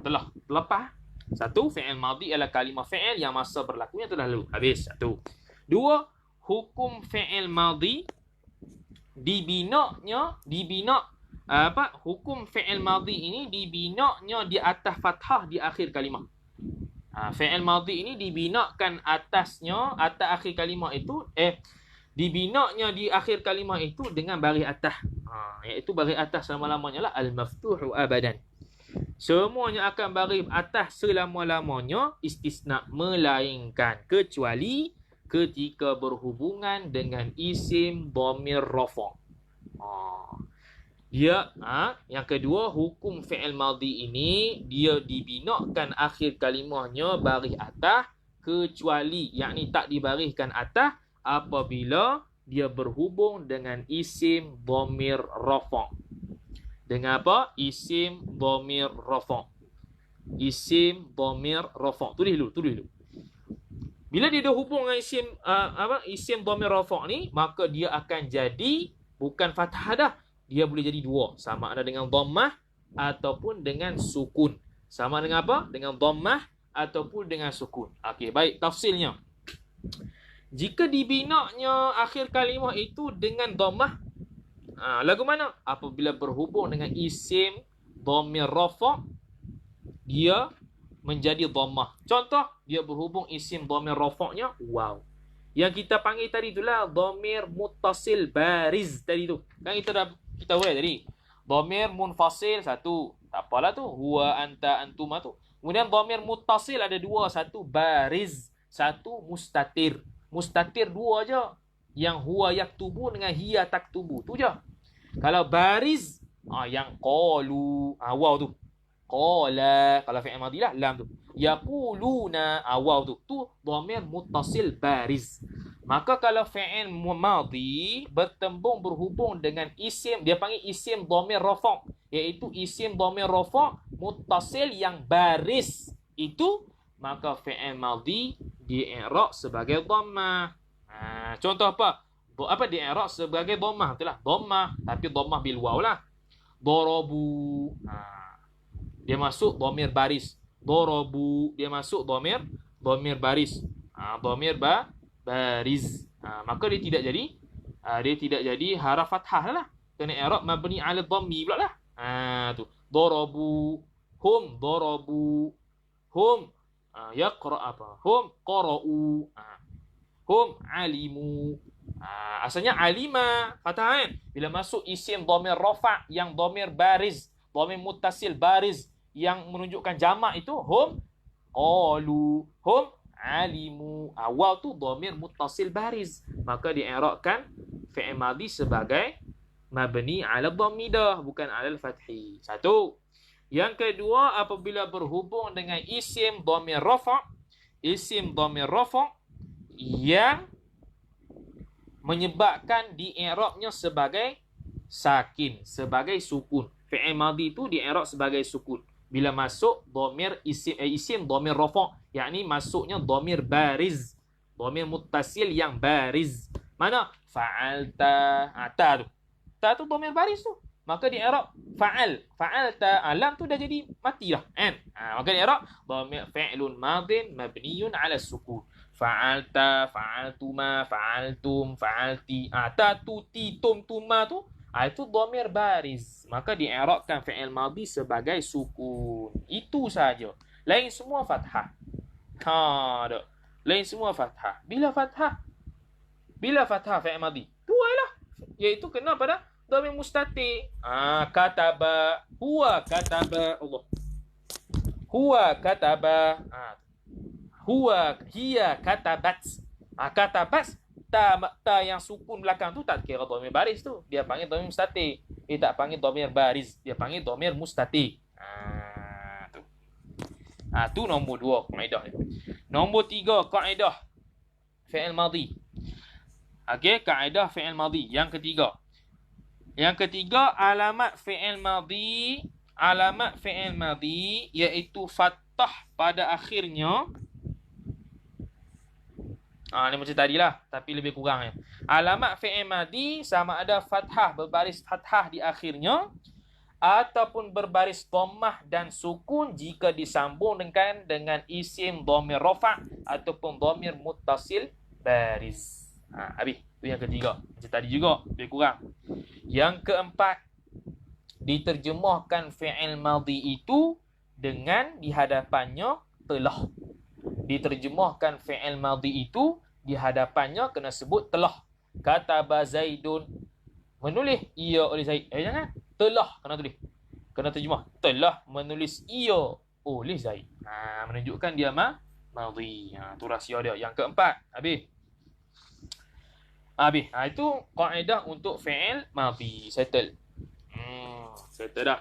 Telah. Lepas. Satu, fi'il madhi ialah kalimah fi'il yang masa berlakunya telah lalu. Habis. Satu. Dua, hukum fi'il madhi hukum fi'il madhi ini dibinanya di atas fathah di akhir kalimah. Fi'il madhi ini dibinakan atas akhir kalimah itu dibinanya di akhir kalimah itu dengan baris atas. Iaitu baris atas selama-lamanya lah al-maftuhu abadan. Semuanya akan baris atas selama-lamanya, istisna, melainkan kecuali ketika berhubungan dengan isim dhamir rafa'. Yang kedua, hukum fi'il madhi ini dia dibinakan akhir kalimahnya baris atas, kecuali yakni tak dibariskan atas apabila dia berhubung dengan isim dhamir rafa'. Dengan apa? Isim dhamir rafa'. Isim dhamir rafa'. Tulis dulu. Bila dia dah hubung dengan isim dhamir rafa' ni, maka dia akan jadi bukan fathah dah. Dia boleh jadi dua. Sama ada dengan dhammah ataupun dengan sukun. Sama dengan apa? Dengan dhammah ataupun dengan sukun. Okey, baik. Tafsilnya. Jika dibinanya akhir kalimah itu dengan dhammah, lagu mana? Apabila berhubung dengan isim dhamir rafa', dia menjadi dhammah. Contoh, dia berhubung isim dhamir rafa'nya waw. Yang kita panggil tadi itulah dhamir muttasil bariz tadi tu. Kan kita tahu tadi. Dhamir munfasil satu. Tak apalah tu. Huwa, anta, antuma tu. Kemudian dhamir muttasil ada dua. Satu bariz. Satu mustatir. Mustatir dua aja. Yang huwa yaktubu dengan hiya taktubu. Tu je. Kalau bariz, yang qalu, waw tu. Qala, kalau fi'il madhi lah, lam tu. Yaquluna, waw tu. Tu dhamir muttasil bariz. Maka kalau fi'il madhi berhubung dengan isim, dia panggil isim dhamir rafa', iaitu isim dhamir rafa' muttasil yang baris. Itu maka fi'il madhi di-i'rab sebagai dhammah. Contoh apa? Di-i'rab sebagai dhammah, itulah dhammah, tapi dhammah bil waw lah. Darabu. Dia masuk dhamir baris. Darabu, dia masuk dhamir baris. Dhamir bariz. Maka dia tidak jadi haraf fathah lah. Kena i'rab mabni 'ala dhammi pula lah. Tu. Darabu, hum darabu, hum yaqra apa? Hum qara'u. Hum alimu. Asalnya alima fathah kan. Bila masuk isim dhamir rafa' yang dhamir bariz, dhamir muttasil bariz yang menunjukkan jamak itu hum qalu, hum alimu. Awal tu dhamir muttasil bariz, maka di-i'rabkan fi'il madhi sebagai mabni 'ala dhammidah, bukan 'ala al-fathi. Satu. Yang kedua, apabila berhubung dengan isim dhamir rafa', isim dhamir rafa' yang menyebabkan di-i'rabnya sebagai sakin, sebagai sukun. Fi'il madhi itu di-i'rab sebagai sukun bila masuk dhamir isim dhamir rafa', yakni masuknya dhamir bariz, dhamir muttasil yang bariz. Mana? Fa'alta. Ta tu dhamir bariz tu. Maka di-i'rab fa'alta. Lam tu dah jadi mati dah kan. Maka di-i'rab dhamir fi'lun madhin mabniyun 'ala sukun. Fa'alta, fa'altuma, fa'altum, fa'alti. Ta tu ti tum tuma tu, itu dhamir bariz. Maka di-i'rabkan fi'il madhi sebagai sukun. Itu saja. Lain semua fathah. Lain semua fathah. Bila fathah fi'il madhi? Dua lah. Iaitu kena pada dhamir mustatir. Kataba, huwa kataba, Allah. Huwa kataba. Huwa, hiya katabat. Katabat, ta yang sukun belakang tu tak kira dhamir baris tu. Dia panggil dhamir mustatir. Dia tak panggil dhamir baris. Dia panggil dhamir mustatir. Tu. Tu nombor 2 kaedah. Nombor 3 kaedah fi'il madhi. Okey, kaedah fi'il madhi yang ketiga. Yang ketiga, alamat fi'il madhi. Alamat fi'il madhi iaitu fathah pada akhirnya. Ni macam tadilah, tapi lebih kurang Alamat fi'il madhi sama ada fathah, berbaris fathah di akhirnya, ataupun berbaris dhammah dan sukun jika disambung dengan isim dhamir rafa' ataupun dhamir muttasil bariz. Habis. Itu yang ketiga. Macam tadi juga, lebih kurang. Yang keempat, diterjemahkan fi'il madhi itu dengan di hadapannya telah. Diterjemahkan fi'il madhi itu di hadapannya kena sebut telah. Kataba Zaidun, menulis ia oleh Zaid. Jangan. Telah kena tulis. Kena terjemah. Telah menulis ia oleh Zaid. Menunjukkan dia madhi. Tu rahsia dia. Yang keempat. Habis. Itu kaedah untuk fi'il madhi. Settle. Settle dah.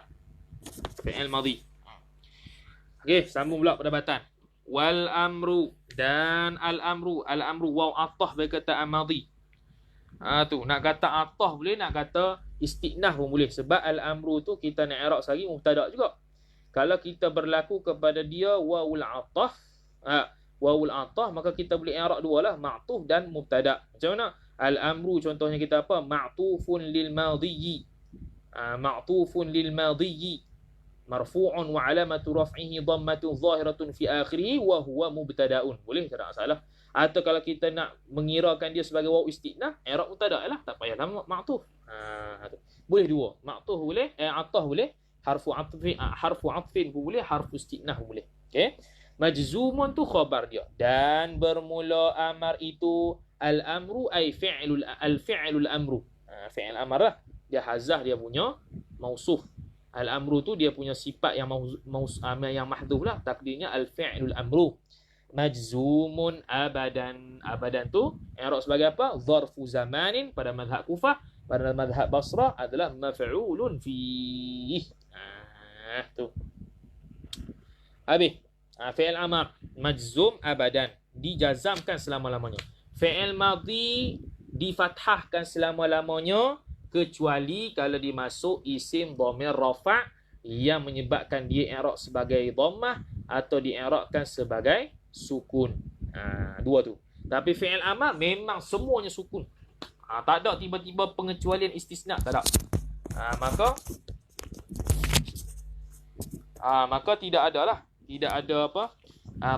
Fi'il madhi. Okey, sambung pula perdebatan. Wal amru dan al amru. Al amru waw atah berkata madhi. Tu nak kata atah boleh, nak kata istinah pun boleh. Sebab al amru tu kita nak i'rab sehari mubtada juga. Kalau kita berlaku kepada dia wawul atah, maka kita boleh i'rab dua lah, ma'tuf dan mubtada. Macam mana? Al amru contohnya kita apa? Ma'tufun lil madhi. Ma'tufun lil madhi. Marfu'un wa alamatu raf'ihi dhammatun zahiratun fi akhirih wa huwa mubtada'un. Boleh, tak ada masalah. Atau kalau kita nak mengirakan dia sebagai waw istinah, i'rab mubtada lah, tak payahlah ma'tuf. Boleh dua. Ma'tuf boleh, atah boleh, harfu atfin pun boleh, harfu istinah pun boleh. Okey. Majzumun tu khabar dia. Dan bermula amar itu al-amru ay fi'lul amru. Fi'il amar lah. Dia hazah dia punya mausuf. Al-amru tu dia punya sifat yang yang mahdhuf lah. Takdirnya al-fi'lul amru. Majzumun abadan. Abadan tu i'rab sebagai apa? Zarfu zamanin pada mazhab Kufah, pada mazhab Basrah adalah maf'ulun fih. Tu. Habis. Fi'il amar majzum abadan, dijazamkan selama-lamanya. Fi'il madhi difathahkan selama-lamanya kecuali kalau dimasuk isim dhamir rafa' yang menyebabkan dia i'rab sebagai dhammah atau di'rabkan sebagai sukun. Dua tu. Tapi fi'il amar memang semuanya sukun. Tak ada tiba-tiba pengecualian istisna, tak ada. Maka tidak ada lah. Tidak ada apa?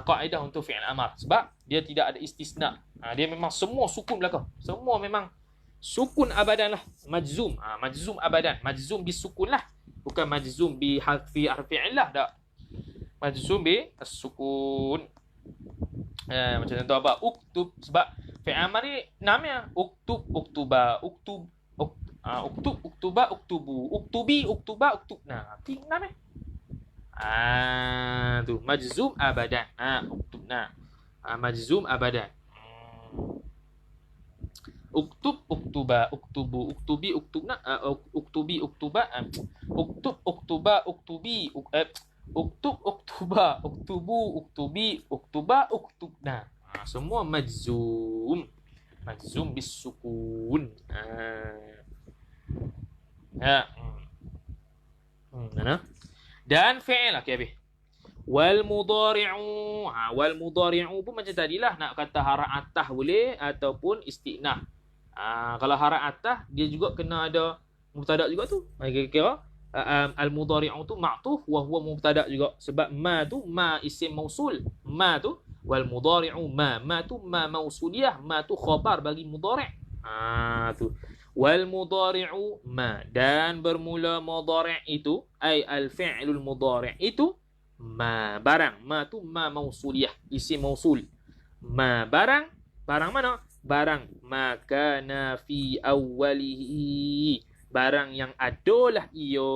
Kaedah untuk fi'il amar. Sebab dia tidak ada istisna. Dia memang semua sukun belakang. Semua memang sukun abadan lah. Majzum. Majzum abadan. Majzum bisukun lah. Bukan majzum bi harfi illah. Tak. Majzum bi sukun. Macam contoh apa? Uktub. Sebab fi'il amar ni namanya uktub, uktuba, uktub, uktuba, uktubu, uktubi, uktuba, uktubna. Namanya. Tu majzum abadan. Uktubna. Majzum abadan. Uktub, uktuba, uktubu, uktubi, uktubna, uktubi, uktuba, uktub, uktuba, uktubi, uktub, uktuba, uktubu, uktubi, uktuba, uktubna. Semua majzum. Majzum bisukun. Dan fi'il. Okey, habis. Wal mudhari'u. Wal mudhari'u pun macam tadilah, nak kata hara atah boleh ataupun istinah. Kalau hara atah dia juga kena ada mubtada juga tu. Kira-kira al mudhari'u tu ma'tuf wa huwa mubtada juga, sebab ma tu ma isim mausul. Ma tu wal mudhari'u ma tu ma mausuliyah, ma tu khabar bagi mudhari'. Tu wal mudhari'u ma, dan bermula mudhari' itu ay al fi'lul mudhari' itu ma barang. Ma tu ma mausuliyah, isim mausul. Ma barang. Barang mana? Barang makana fi awwalihi, barang yang adalah ia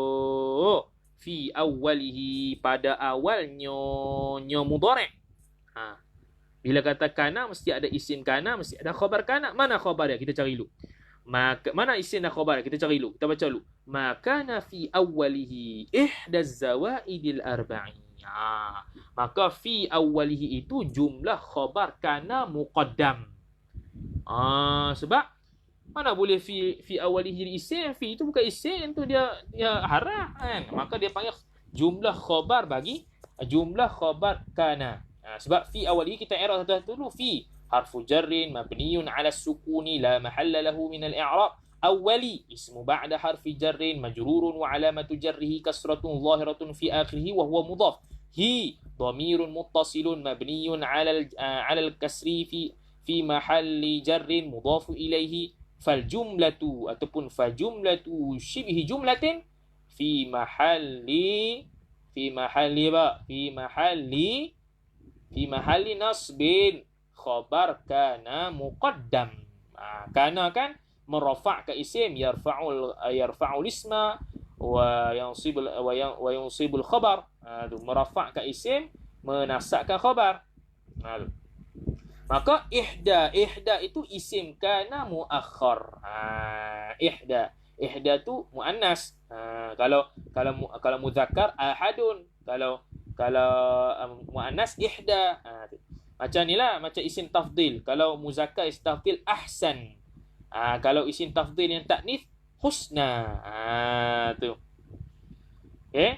fi awwalihi, pada awalnya mudhari'. Bila kata kana mesti ada isim kana, mesti ada khabar kana. Mana khabar dia? Kita cari dulu. Mana isim dan khabar dia? Kita cari dulu. Kita baca dulu. Makana fi awwalihi ihdaz zawaidil arba'i. Maka fi awwalihi itu jumlah khabar kana muqaddam. Sebab mana boleh fi awwalihi isim? Fi itu bukan isim, tu dia harah kan. Maka dia panggil jumlah khabar bagi jumlah khabar kana. Sebab fi awwalihi kita i'rab satu dulu. Fi harfu jarrin mabniyun 'ala sukuni la mahalla lahu min al-i'rab awwali ismu ba'da harfi jarrin majrurun wa alamatu jarrihi kasratun zahiratun fi akhirih wa huwa mudhaf. Hi dhamirun muttasilun mabniyun 'ala al-kasri fi mahalli jarrin mudhafu ilaihi. Fal jumlatu ataupun fa jumlatu shibhi jumlatin fi mahalli nasbin khabar kana muqaddam. Kana kan merafa' ke isim yarfa'ul isma wa yansibul khabar. Merafa' ke isim menasabkan khabar. Maka ihda itu isim kana muakhar. Ihda tu muannas. Kalau muzakkar ahadun, kalau muannas ihda. Macam nilah, macam isim tafdil. Kalau muzakkar isim tafdil ahsan. Kalau isim tafdil yang taknis husna. Tu. Okey?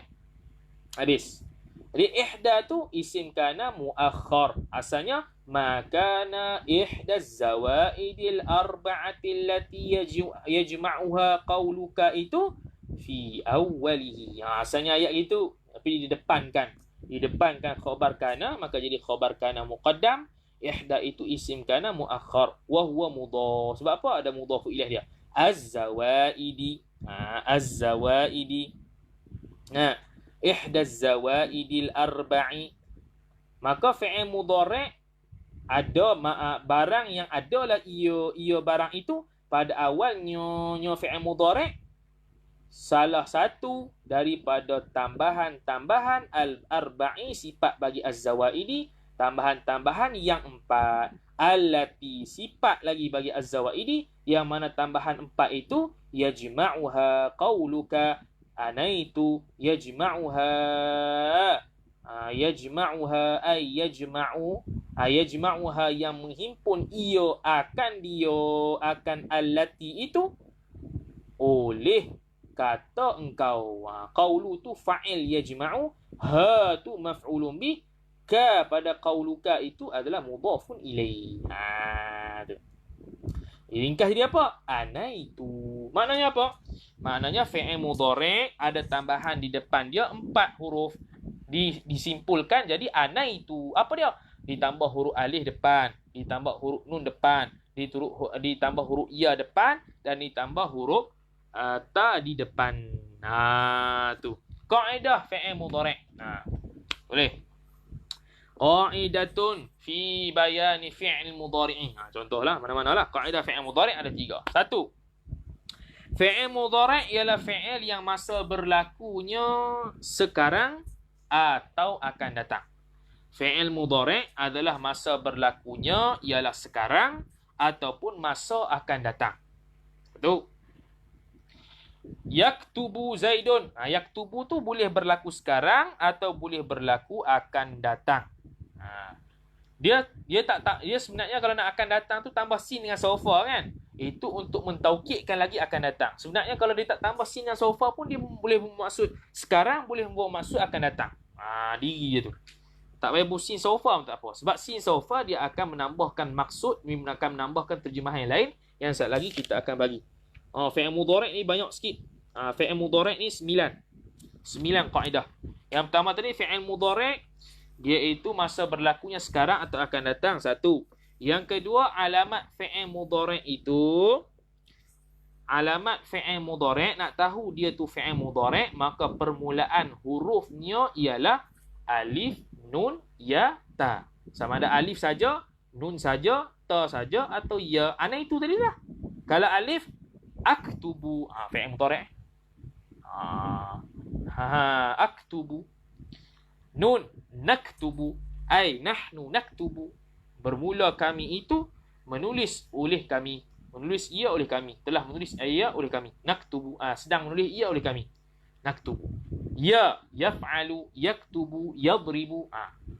Habis. Jadi ihda tu isim kana muakhar. Asalnya makana ihda zawaidil arba'ati allati yajma'uha qawluka itu fi awwalihi. Asalnya ayat itu tapi didepankan khabar kana, maka jadi khabar kana muqaddam. Ihda itu isim kana muakhar wa huwa mudhaf. Sebab apa ada mudhaf ilaih dia? Az-zawaidi. Ihda zawaidil arba'i. Maka fi'il mudhari' ada barang yang adalah ia barang itu pada awalnya fi'il mudhari' salah satu daripada tambahan-tambahan al-arba'i sifat bagi az-zawaidi, tambahan-tambahan yang 4. Allati sifat lagi bagi az-zawaidi yang mana tambahan 4 itu yajma'uha qawluka anaitu yajma'uha yang menghimpun akan allati itu oleh kata engkau. Qaulu tu fa'il yajma'u, ha tu maf'ulun bih, ka pada qauluka itu adalah mudhafun ilaih. Ringkas dia apa? Anaitu. Maknanya apa? Maknanya fi'il mudhari' ada tambahan di depan dia 4 huruf. Disimpulkan jadi anaitu. Apa dia? Ditambah huruf alif depan, ditambah huruf nun depan, ditambah huruf ya depan dan ditambah huruf ta di depan. Tu. Kaedah fi'il mudhari'. Boleh. Qaidatun fi bayani fi'il mudhari'i. Contohlah mana-manalah kaedah fi'il mudhari' ada 3. 1. Fi'il mudhari' ialah fi'il yang masa berlakunya sekarang atau akan datang. Fi'il mudhari' adalah masa berlakunya ialah sekarang ataupun masa akan datang. Betul? Yaktubu Zaidun. Yaktubu tu boleh berlaku sekarang atau boleh berlaku akan datang. Dia sebenarnya kalau nak akan datang tu tambah sin dengan sofa kan. Itu untuk mentaukidkan lagi akan datang. Sebenarnya kalau dia tak tambah sin dengan sofa pun dia boleh bermaksud sekarang, boleh bermaksud akan datang. Diri dia tu. Tak payah buat sin sofa pun tak apa. Sebab sin sofa dia akan menambahkan maksud, akan menambahkan terjemahan yang lain yang sekejap lagi kita akan bagi. Fi'il mudhari' ni banyak sikit. Fi'il mudhari' ni 9 kaedah. Yang pertama tadi fi'il mudhari' dia itu masa berlakunya sekarang atau akan datang. 1. Yang kedua, alamat fi'il mudhari' itu, alamat fi'il mudhari' nak tahu dia tu fi'il mudhari', maka permulaan hurufnya ialah alif, nun, ya, ta. Sama ada alif saja, nun saja, ta saja atau ya. Ana itu tadi lah. Kalau alif, aktubu. Fi'il mudhari'. Aktubu. Nun, naktubu. Ay, nahnu naktubu. Bermula kami itu menulis oleh kami. Menulis ia oleh kami. Telah menulis ia oleh kami. Naktubu. Sedang menulis ia oleh kami. Naktubu. Ya, yaf'alu, yaktubu, yadribu.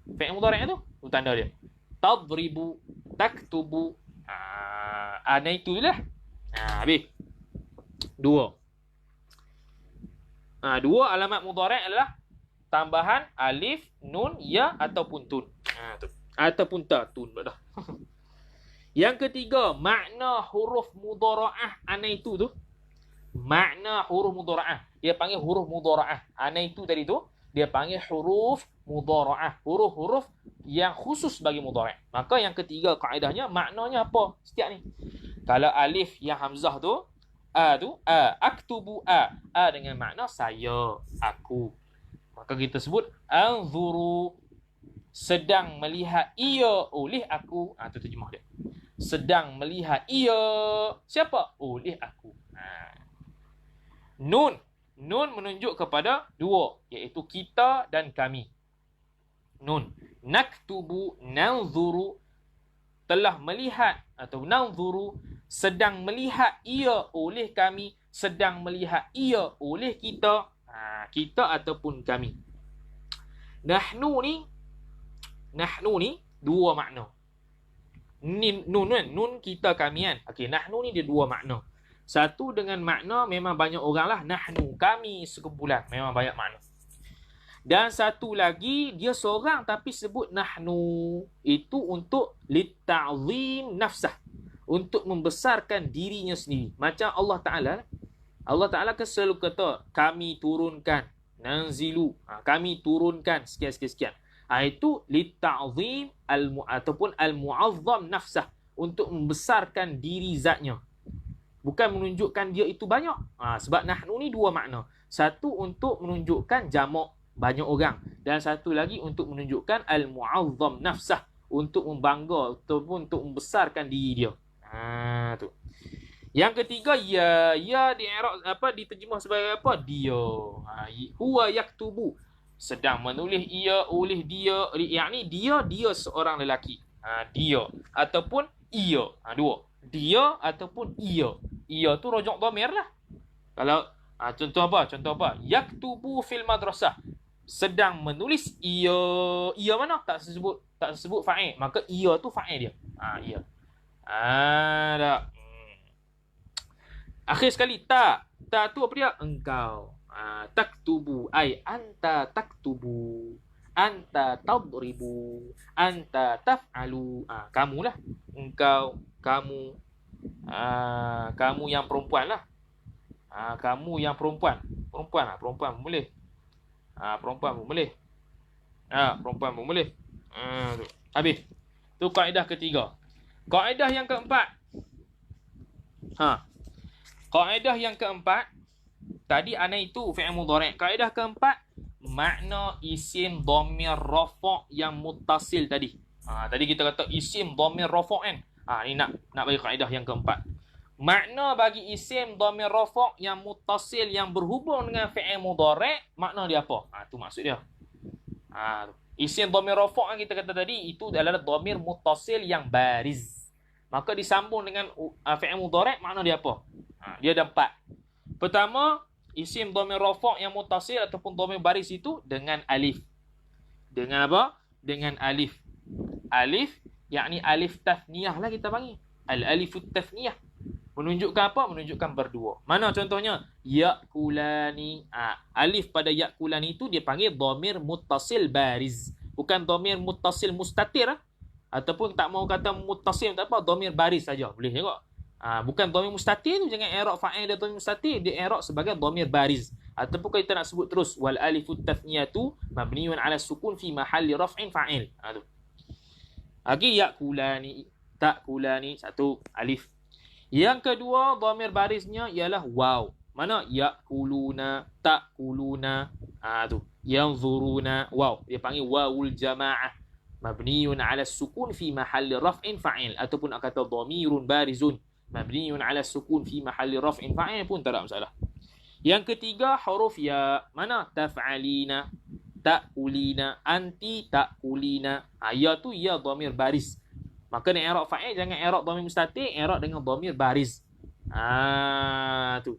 Fi'il mudhari' tu tanda dia. Tadribu, taktubu. Ana itulah. Habis. 2. 2 alamat mudhari' adalah tambahan alif, nun, ya ataupun tun. Tu. Ataupun ta, tun dah. Yang ketiga, makna huruf mudhara'ah ana itu tu. Makna huruf mudhara'ah. Dia panggil huruf mudhara'ah. Ana itu tadi tu, dia panggil huruf mudhara'ah. Huruf-huruf yang khusus bagi mudhari'. Maka yang ketiga kaedahnya, maknanya apa setiap ni? Kalau alif yang hamzah tu, aktubu a dengan makna saya, aku. Maka kita sebut anzuru, sedang melihat ia oleh aku. Itu terjemah dia. Sedang melihat ia siapa? Oleh aku. Nun menunjuk kepada dua, iaitu kita dan kami. Nun. Naktubu, nanzuru, telah melihat, atau nanzuru, sedang melihat ia oleh kami, sedang melihat ia oleh kita. Kita ataupun kami. Nahnu ni dua makna. Nun kita, kami kan. Okey, nahnu ni dia dua makna. Satu dengan makna memang banyak orang lah. Nahnu, kami sekumpulan. Memang banyak makna. Dan satu lagi, dia seorang tapi sebut nahnu. Itu untuk litta'zim nafsah. Untuk membesarkan dirinya sendiri. Macam Allah Ta'ala kan selalu kata, kami turunkan. Nanzilu. Kami turunkan. Sekian. Itu litta'zim ataupun al-mu'azzam nafsah. Untuk membesarkan diri zatnya. Bukan menunjukkan dia itu banyak. Sebab nahnu ni dua makna. Satu untuk menunjukkan jamak, banyak orang. Dan satu lagi untuk menunjukkan al-mu'azzam nafsah. Untuk membangga ataupun untuk membesarkan diri dia. Tu. Yang ketiga, ya diterjemah sebagai apa? Dia. Huwa yaktubu. Sedang menulis ia oleh dia. Yakni dia seorang lelaki. Dia. Ataupun ia. Dua. Dia ataupun ia. Ia tu rojak dhamir lah. Kalau contoh apa? Yaktubu fil madrasah. Sedang menulis ia mana? Tak sebut fa'il. Maka ia tu fa'il dia. Ia. Dah. Akhir sekali ta tu apa dia? Engkau. Taktubu ay anta taktubu. Anta tadribu. Anta taf'alu. Kamu lah. Engkau, kamu. Kamu yang perempuan lah. Kamu yang perempuan. Perempuan boleh. Perempuan pun boleh. Perempuan pun boleh. Habis. Tu kaedah ketiga. Kaedah yang keempat. Kaedah yang keempat. Tadi ana itu fi'il mudhari'. Kaedah keempat, makna isim dhamir rafa' yang muttasil tadi. Tadi kita kata isim dhamir rafa' kan. Ni nak bagi kaedah yang keempat. Makna bagi isim dhamir rafa' yang muttasil yang berhubung dengan fi'il mudhari', makna dia apa? Tu maksud dia. Isim dhamir rafa' yang kita kata tadi itu adalah dhamir muttasil yang bariz. Maka disambung dengan fi'il mudhari', makna dia apa? Dia ada 4. Pertama, isim dhamir rafa' yang muttasil ataupun dhamir baris itu dengan alif. Dengan apa? Dengan alif. Alif, yakni alif tathniyah lah kita panggil. Al-alifut tathniyah. Menunjukkan apa? Menunjukkan berdua. Mana contohnya? Ya'kulani. Alif pada ya'kulani itu dia panggil dhamir muttasil bariz. Bukan dhamir muttasil mustatir. Ataupun tak mau kata muttasil, tak apa, dhamir baris saja. Boleh juga. Bukan dhamir mustatir tu, jangan i'rab fa'il dia dhamir mustatir, dia i'rab sebagai dhamir bariz. Ataupun kita nak sebut terus wal alifut tathniyatu mabniun 'ala sukun fi mahalli raf'in fa'il. Tu. Okey, ya'kulani, ta'kulani, satu alif. Yang kedua, dhamir barisnya ialah waw. Mana? Ya'kuluna, ta'kuluna. Tu. Yanzuruna, waw. Dia panggil wawul jama'ah. Mabniun 'ala sukun fi mahalli raf'in fa'il. Ataupun nak kata dhamirun barizun. Mabniun 'ala sukun fi mahalli raf'in fa'il pun tak ada masalah. Yang ketiga, huruf ya. Mana? Taf'alina, ta'kulina, anti ta'kulina. Ya tu ya dhamir baris. Maka nak i'rab fa'il jangan i'rab dhamir mustatir, i'rab dengan dhamir baris. Tu.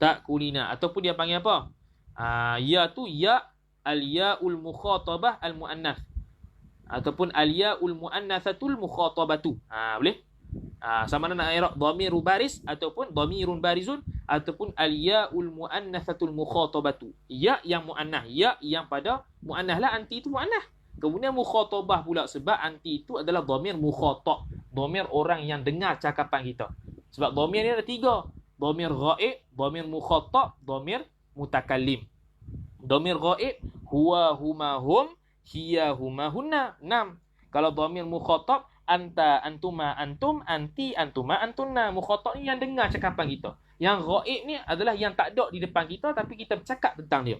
Ta'kulina ataupun dia panggil apa? Ya tu ya al-ya'ul mukhatabah al-muannath. Ataupun al-ya'ul muannatsatul mukhatabatu. Boleh? Sama ada nak i'rab dhamiru baris ataupun dhamirun barizun ataupun al-ya'ul muannatsatul mukhatabatu. Ya yang muannah, ya yang pada muannah lah, anti itu muannah. Kemudian mukhatabah pula, sebab anti itu adalah dhamir mukhatab, dhamir orang yang dengar cakapan kita. Sebab dhamir ni ada 3. Dhamir ghaib, dhamir mukhatab, dhamir mutakallim. Dhamir ghaib huwa huma hum, hiya huma hunna. 6. Kalau dhamir mukhatab anta, antuma, antum, anti, antuma, antunna. Mukhatab ni yang dengar cakapan kita. Yang ghaib ni adalah yang tak ada di depan kita tapi kita bercakap tentang dia.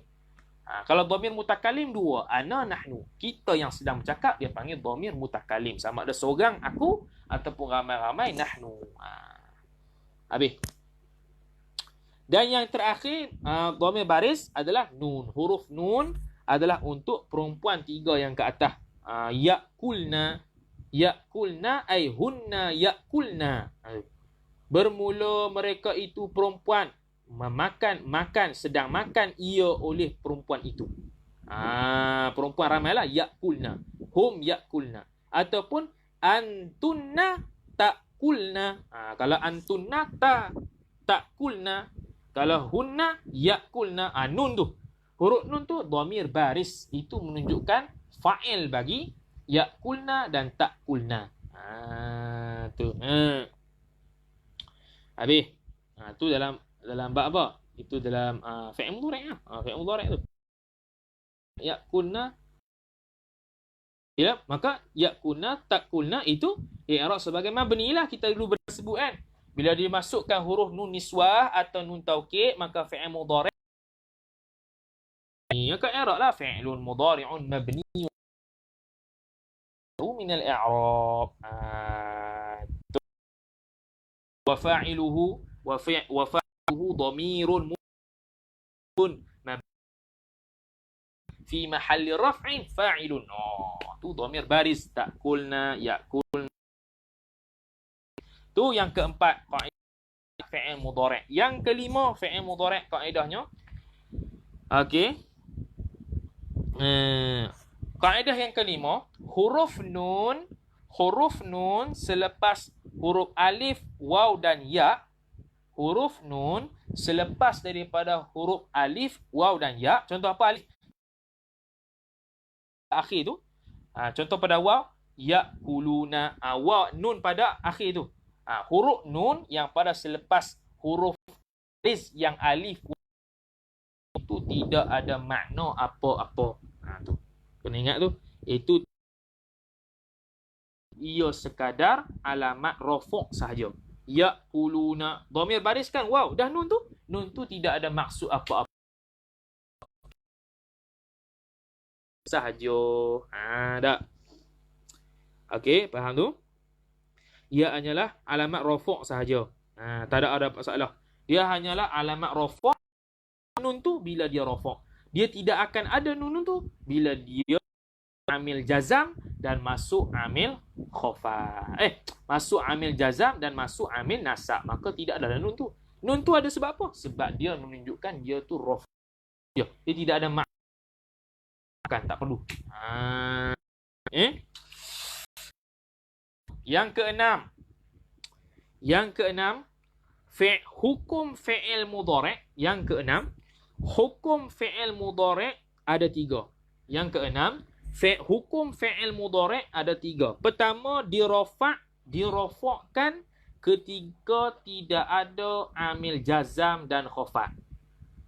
Kalau dhamir mutakallim 2, ana, nahnu. Kita yang sedang bercakap dia panggil dhamir mutakallim. Sama ada seorang aku ataupun ramai-ramai nahnu. Habis. Dan yang terakhir, dhamir baris adalah nun. Huruf nun adalah untuk perempuan 3 yang ke atas. Yakulna. Yakulna ay hunna yakulna. Bermula mereka itu perempuan makan, sedang makan ia oleh perempuan itu. Perempuan ramailah yakulna. Hum yakulna. Ataupun antunna takulna. Kalau antunna takulna. Kalau hunna yakulna. Nun tu. Huruf nun tu dhamir baris. Itu menunjukkan fa'il bagi yakulna dan takulna. Tu. Habis. Tu dalam bab apa? Itu dalam fi'il mudhari' fi'il mudhari' tu. Yakulna. Ya, maka yakulna, takulna itu i'rab sebagai mabni lah, kita dulu bersebut kan. Bila dimasukkan huruf nun niswah atau nun taukid, maka fi'il mudhari' maka i'rab lah fi'lun mudhari'un mabni min al-i'rab. Wa fa'iluhu dhamirun fi mahalli raf'in fa'ilun. Tu dhamir baris, takulna, yakulna. Tu yang keempat, kaedah fi'il mudhari'. Yang kelima, fi'il mudhari' kaedahnya. Okey. Kaedah yang kelima, huruf nun selepas huruf alif, waw dan ya. Huruf nun selepas daripada huruf alif, waw dan ya. Contoh apa alif? Akhir tu. Contoh pada waw, yakuluna. Waw, nun pada akhir tu. Huruf nun yang pada selepas huruf yang alif itu tidak ada makna apa-apa. Tu. Kena ingat tu. Itu ia sekadar alamat rafu' sahaja. Yakuluna. Dhamir baris kan? Wow, dah nun tu. Nun tu tidak ada maksud apa-apa sahaja. Dah. Okey, faham tu? Ia hanyalah alamat rafu' sahaja. Tak ada masalah. Dia hanyalah alamat rafu' nun tu bila dia rafu'. Dia tidak akan ada nun tu bila dia amil jazam dan masuk amil khofa. Masuk amil jazam dan masuk amil nasab. Maka tidak ada nun tu. Nun tu ada sebab apa? Sebab dia menunjukkan dia tu rafu'. Dia tidak ada makan, tak perlu. Yang keenam, hukum fi'il mudhari'. Yang keenam, hukum fi'il mudhari' ada 3. Yang keenam, hukum fi'il mudhari' ada 3. Pertama, dirafa'kan ketika tidak ada amil jazam dan khafat.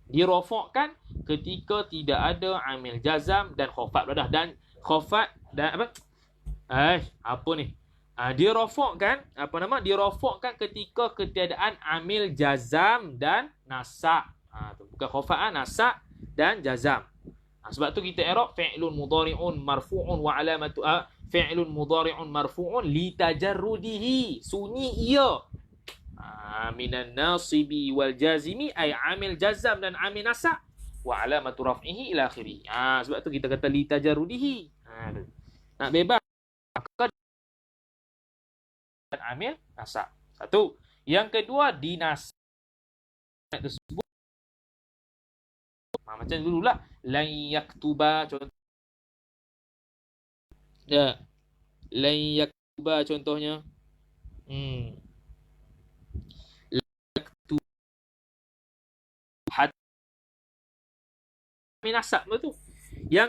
Dirafa'kan ketika tidak ada amil jazam dan khafat. Dan khafat dan apa? Apa ni? Dirafa'kan ketika ketiadaan amil jazam dan nasab. Bukan khafat, nasab dan jazam. Sebab tu kita i'rab fi'lun mudhari'un marfu'un wa alamatu fi'lun mudhari'un marfu'un li tajarrudihi, sunyi ia. Minan nasibi wal jazimi ay amil jazam dan amil nasab wa alamatu raf'ihi ila akhirih. Sebab tu kita kata li tajarrudihi. Nak bebas maka amil nasab. Satu. Yang kedua, dinasab tersebut macam dululah, lan yaktuba contoh. Ya. Lan yaktuba contohnya. Yaktuba hat minasab tu. Yang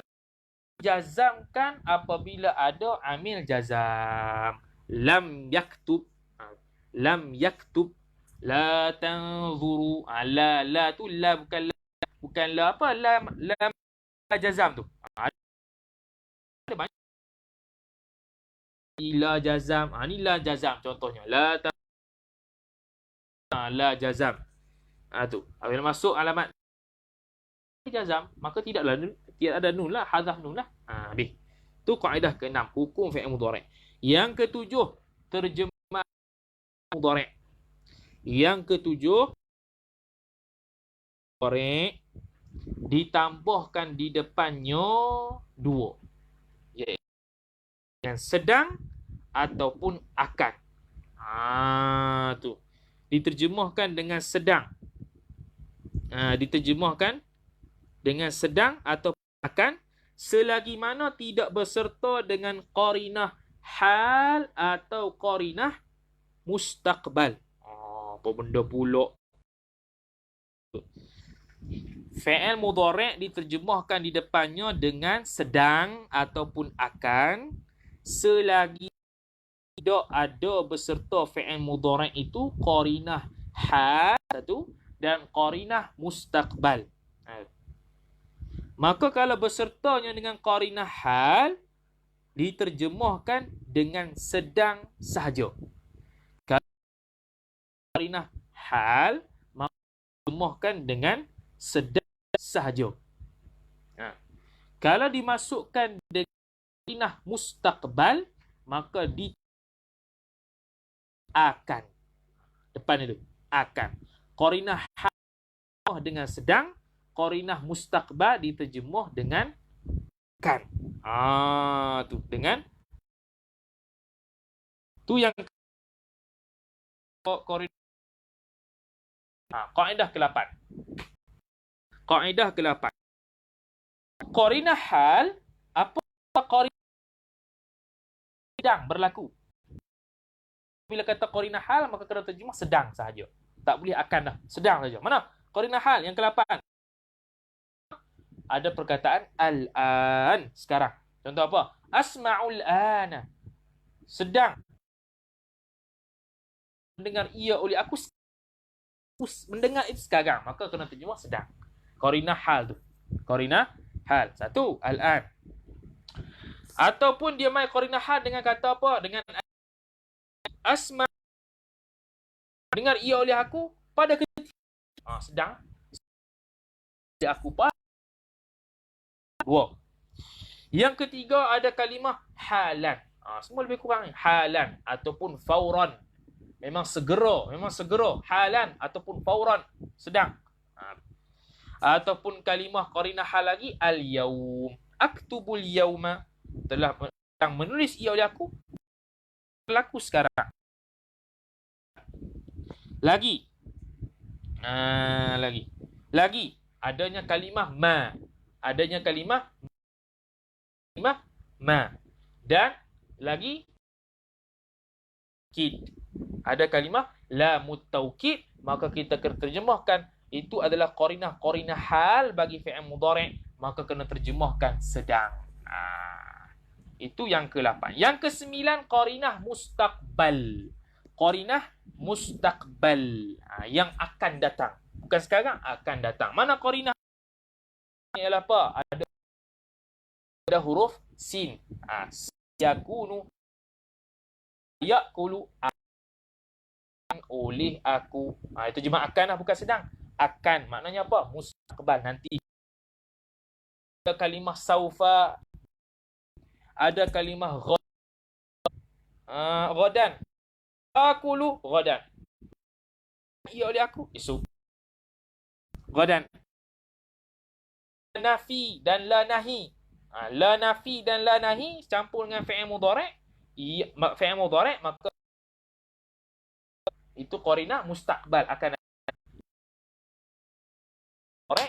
jazamkan apabila ada amil jazam. Lam yaktub. Lam yaktub. La tanzuru. La tu la bukan la apa? La jazam tu. Ada banyak. La jazam. Ni la jazam contohnya. La jazam. Tu. Apabila masuk alamat jazam, maka tidak ada nun lah, hazaf nun lah. Habis. Tu kaedah ke-6, hukum fi'il mudhari'. Yang ke-7, terjemah mudhari'. Yang ke-7, mudhari' ditambahkan di depannya dua, iaitu yang sedang ataupun akan. Tu. Diterjemahkan dengan sedang. Diterjemahkan dengan sedang atau akan selagi mana tidak berserta dengan qarinah hal atau qarinah mustaqbal. Apa benda pula? Fi'il mudhari' diterjemahkan di depannya dengan sedang ataupun akan selagi tidak ada berserta fi'il mudhari' itu qarinah hal satu dan qarinah mustaqbal. Maka kalau bersertanya dengan qarinah hal, diterjemahkan dengan sedang sahaja. Kalau qarinah hal, maka diterjemahkan dengan sedang sahaja. Kalau dimasukkan dengan qarinah mustaqbal, maka akan. Depan itu, akan. Qarinah hal dengan sedang, qarinah mustaqbal diterjemuh dengan kan. Tu dengan tu yang qarinah. Kaedah ke-8. Kaedah ke-8. Qarinah hal, apa qarinah sedang berlaku. Bila kata qarinah hal, maka kena terjemah sedang sahaja. Tak boleh akan dah, sedang saja. Mana? Qarinah hal yang ke-8. Ada perkataan al-an sekarang. Contoh apa? Asma'ul ana. Sedang mendengar ia oleh aku. Mendengar itu sekarang. Maka kena terjemah sedang. Qarinah hal tu. Qarinah hal. Satu, al-an. Ataupun dia main qarinah hal dengan kata apa? Dengan asma. Dengar ia oleh aku pada ketika. Sedang. Aku pada. Dua. Yang ketiga ada kalimah halan. Semua lebih kurang ni. Halan ataupun fauran. Memang segera. Halan ataupun fauran. Sedang. Ataupun kalimah qarinah hal lagi. Al-yawm. Aktubul yawma. Telah menulis ia oleh aku. Berlaku sekarang. Lagi. Lagi. Adanya kalimah ma. Adanya kalimah ma. Dan lagi kid. Ada kalimah lamut taukid, maka kita kena terjemahkan itu adalah qarinah hal bagi fi'il mudhari', maka kena terjemahkan sedang. Itu yang ke-8. Yang ke-9 qarinah mustaqbal. Qarinah mustaqbal, yang akan datang. Bukan sekarang, akan datang. Mana qarinah ialah apa? Ada huruf sin. Yakunu, yakulu, akan oleh aku. Itu jemaah akan lah, bukan sedang. Akan, maknanya apa? Mustaqbal, nanti. Ada kalimah saufa. Ada kalimah ghadan. Akulu ghadan. Ia oleh aku esok. Ghadan. Nafi dan la nahi. La nafi dan la nahi campur dengan fi'il mudhari'. Fi'il mudhari' maka itu qarinah mustaqbal akan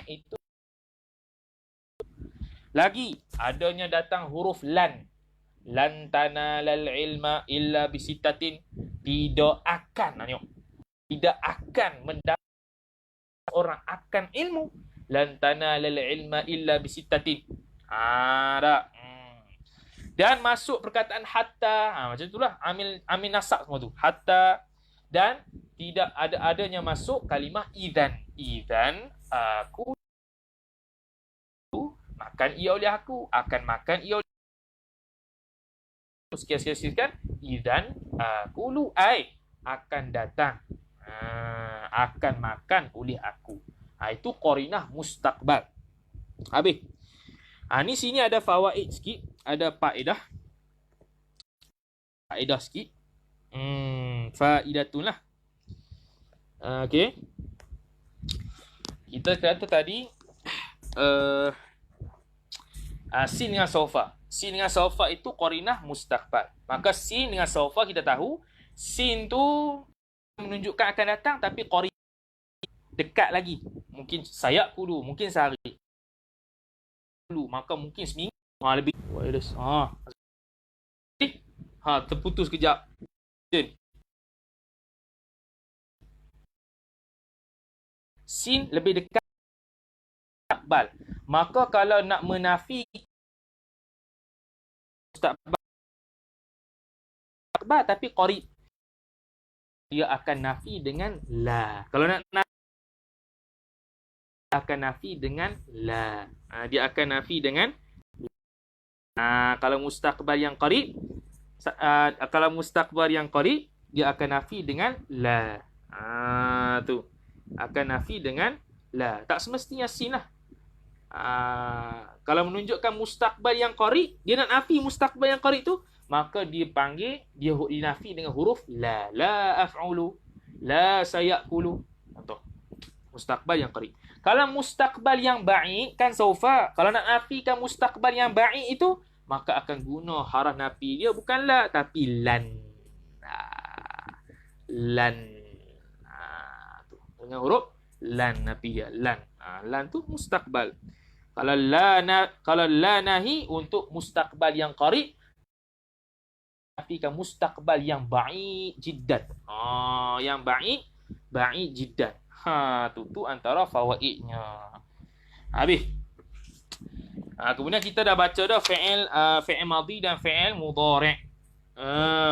itu. Lagi adanya datang huruf lan. Lan tanalal ilma illa bisittatin. Tidak akan, tidak akan mendapat orang akan ilmu. Lan tanalal ilma illa bisittatin. Dah. Dan masuk perkataan hatta. Macam itulah amil nasab semua tu. Hatta. Dan tidak adanya masuk kalimah idzan. Idzan aku makan ia oleh aku. Akan makan ia oleh aku. Sekian-sekian. Idzan akulu ai akan datang. Akan makan oleh aku. Itu qarinah mustaqbal. Habis. Ni sini ada fawaid sikit. Ada faedah. Faedah sikit. Faidatun lah. Okey. Kita kata tadi sin dengan sofa. Sin dengan sofa itu qarinah mustaqbal. Maka sin dengan sofa kita tahu sin tu menunjukkan akan datang tapi qarinah dekat lagi. Mungkin sayap dulu, mungkin sehari dulu, maka mungkin seminggu lebih. Virus. Terputus kejap. Sin lebih dekat mustaqbal. Maka kalau nak menafi mustaqbal tapi qarib, dia akan nafi dengan la. Kalau nak akan nafi dengan la. Dia akan nafi dengan kalau mustaqbal yang qarib, kalau mustaqbal yang qarib, dia akan nafi dengan la. Tu. Akan nafi dengan la. Tak semestinya sin lah. Kalau menunjukkan mustaqbal yang qarib, dia nak nafi mustaqbal yang qarib tu, maka dia panggil, dia nafi dengan huruf la. La af'ulu, la sayakulu. Contoh. Mustaqbal yang qarib. Kalau mustaqbal yang ba'id kan saufa. Kalau nak nafikan mustaqbal yang ba'id itu, maka akan guna haraf nafi dia bukan la tapi lan. Lan. Tu. Dengan huruf lan nafi dia. Lan. Lan tu mustaqbal. Kalau la nahi untuk mustaqbal yang qarib, nafikan mustaqbal yang ba'id jiddan. Yang ba'id jiddan. Tu antara fawaidnya. Habis. Kemudian kita dah baca dah fi'il madhi dan fi'il mudhari'.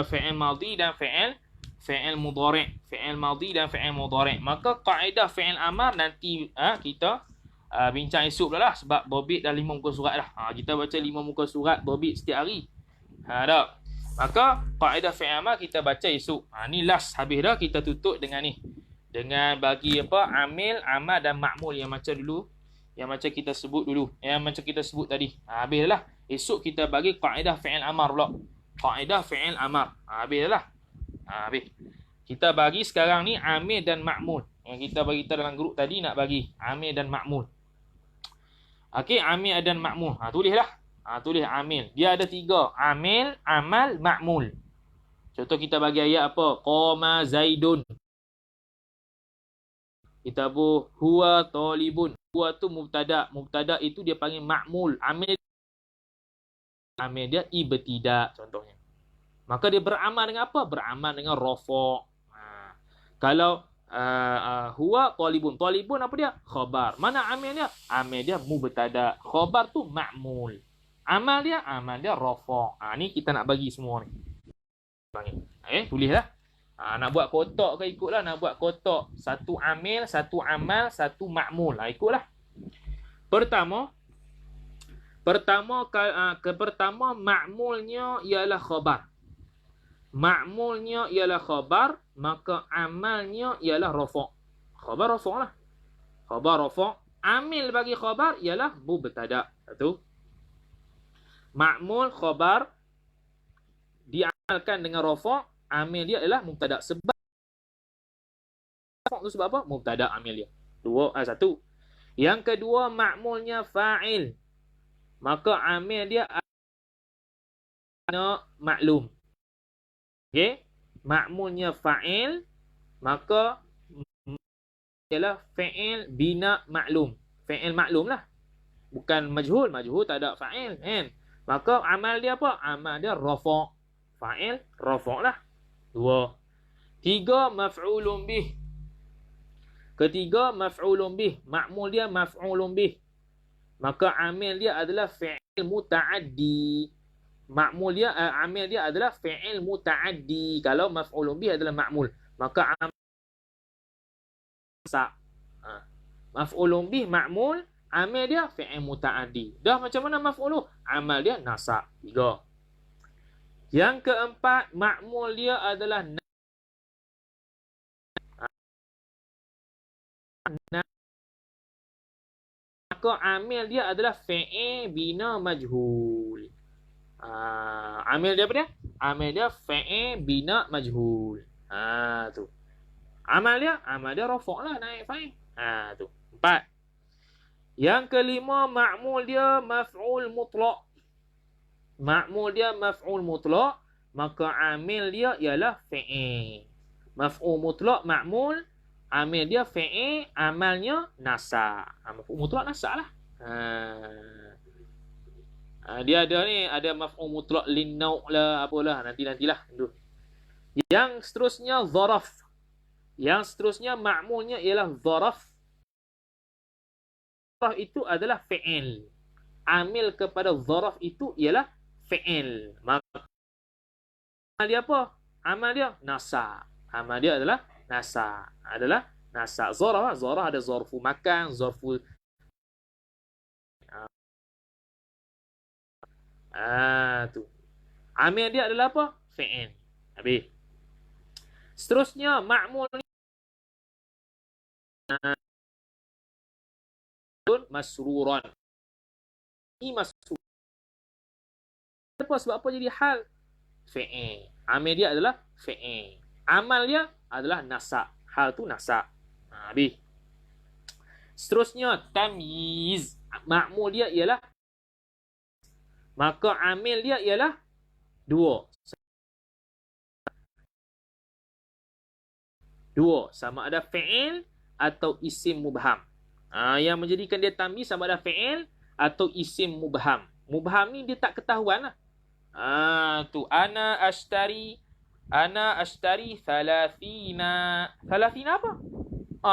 Fi'il madhi dan fi'il mudhari'. Fi'il madhi dan fi'il mudhari'. Maka kaedah fi'il amar nanti kita bincang esok dah lah, sebab Bobit dah 5 muka surat dah. Kita baca 5 muka surat Bobit setiap hari. Dah. Maka kaedah fi'il amar kita baca esok. Ni last habis dah, kita tutup dengan ni. Dengan bagi amil, amal dan ma'mul yang macam dulu, yang macam kita sebut dulu, yang macam kita sebut tadi. Habis lah. Esok kita bagi kaedah fi'il amar pula. Kaedah fi'il amar. Habis lah. Habis. Kita bagi sekarang ni amil dan ma'mul. Yang kita bagi dalam grup tadi nak bagi amil dan ma'mul. Okey, amil dan ma'mul. Tulislah. Tulis amil. Dia ada 3. Amil, amal, ma'mul. Contoh kita bagi ayat apa? Qama Zaidun. Kita huwa talibun. Huwa tu mubtada. Mubtada itu dia panggil ma'mul. Amil dia ibtida contohnya. Maka dia beramal dengan apa? Beramal dengan rafa'. Kalau huwa talibun. Talibun apa dia? Khabar. Mana amil dia? Amil dia mubtada. Khabar tu ma'mul. Amal dia rafa'. Ni kita nak bagi semua ni. Tulislah. Nak buat kotak ke ikutlah. Nak buat kotak. Satu amil, satu amal, satu ma'mul. Ikutlah. Pertama ma'mulnya ialah khabar. Ma'mulnya ialah khabar, maka amalnya ialah rafa'. Khabar rafa' lah. Khabar rafa'. Amil bagi khabar ialah mubtada. Satu. Ma'mul khabar diamalkan dengan rafa'. Amil dia adalah mubtada. Sebab tu sebab apa? Mubtada amil dia. Satu. Yang kedua, ma'mulnya fa'il. Maka amil dia maklum. Okey? Ma'mulnya fa'il, maka ialah fa'il bina maklum. Fa'il maklum lah. Bukan majhul. Majhul tak ada fa'il. Kan? Maka amal dia apa? Amal dia rafa'. Fa'il, rafa' lah. 2. 3, maf'ulun bih. Ketiga, maf'ulun bih. Ma'mul dia maf'ulun bih. Maka amil dia adalah fi'il muta'addi. ma'mul dia amil dia adalah fi'il muta'addi. Kalau maf'ulun bih adalah ma'mul, maka nasa. Maf'ulun bih ma'mul, amil dia fi'il muta'addi. Dah macam mana maf'ulu? Amal dia nasa. 3. Yang keempat, ma'mul dia adalah maka amil dia adalah fi'il bina majhul. Amil dia apa dia? Amil dia fi'il bina majhul. Tu. Amal dia rafa' lah, naik fa'il. Tu. 4. Yang kelima, ma'mul dia maf'ul mutlaq. Ma'mul dia maf'ul mutlaq, maka amil dia ialah fi'il. Maf'ul mutlaq ma'mul, amil dia fi'il, amalnya nasa. Maf'ul mutlaq nasa lah. Dia ada ni, ada maf'ul mutlaq linnau' lah, apalah, nantilah. Yang seterusnya zaraf. Yang seterusnya ma'mulnya ialah zaraf. Zaraf itu adalah fi'il. Amil kepada zaraf itu ialah fi'il. Maka amal dia apa? Amal dia nasa. Amal dia adalah nasa. Zaraf ada zarfu makan, zarfu tu. Amil dia adalah apa? Fi'il. Habis. Seterusnya ma'mul masruran. Ini masrur. Sebab apa jadi hal? Fi'il. Amil dia adalah fi'il. Amal dia adalah nasa. Hal tu nasa. Habis. Seterusnya tamyiz. Ma'mul dia ialah, maka amil dia ialah 2. Sama ada fi'il atau isim mubham. Yang menjadikan dia tamyiz sama ada fi'il atau isim mubham. Mubham ni dia tak ketahuan lah. Tu ana ashtari thalathina. Thalathina apa?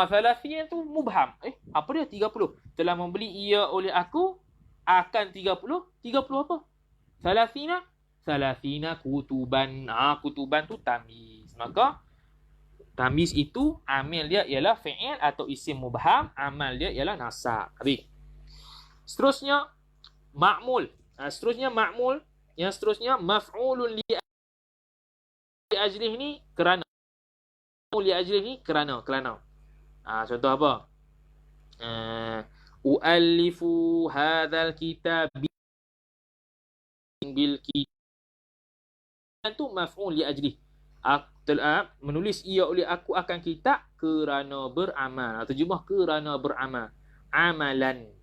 Thalathina tu mubham. Apa dia? 30. Telah membeli ia oleh aku akan 30. 30 apa? Thalathina kutuban. Kutuban tu tamyiz. Maka tamyiz itu amil dia ialah fi'il atau isim mubham, amal dia ialah nasa. Habis. Seterusnya ma'mul. Yang seterusnya maf'ulun li ajlih ni kerana. Li ajlih ni kerana. Contoh apa? U'allifu hadzal kitab bil kitab. Itu maf'ul li ajlih. Menulis ia oleh aku akan kitab kerana beramal. Terjemah kerana beramal. Amalan.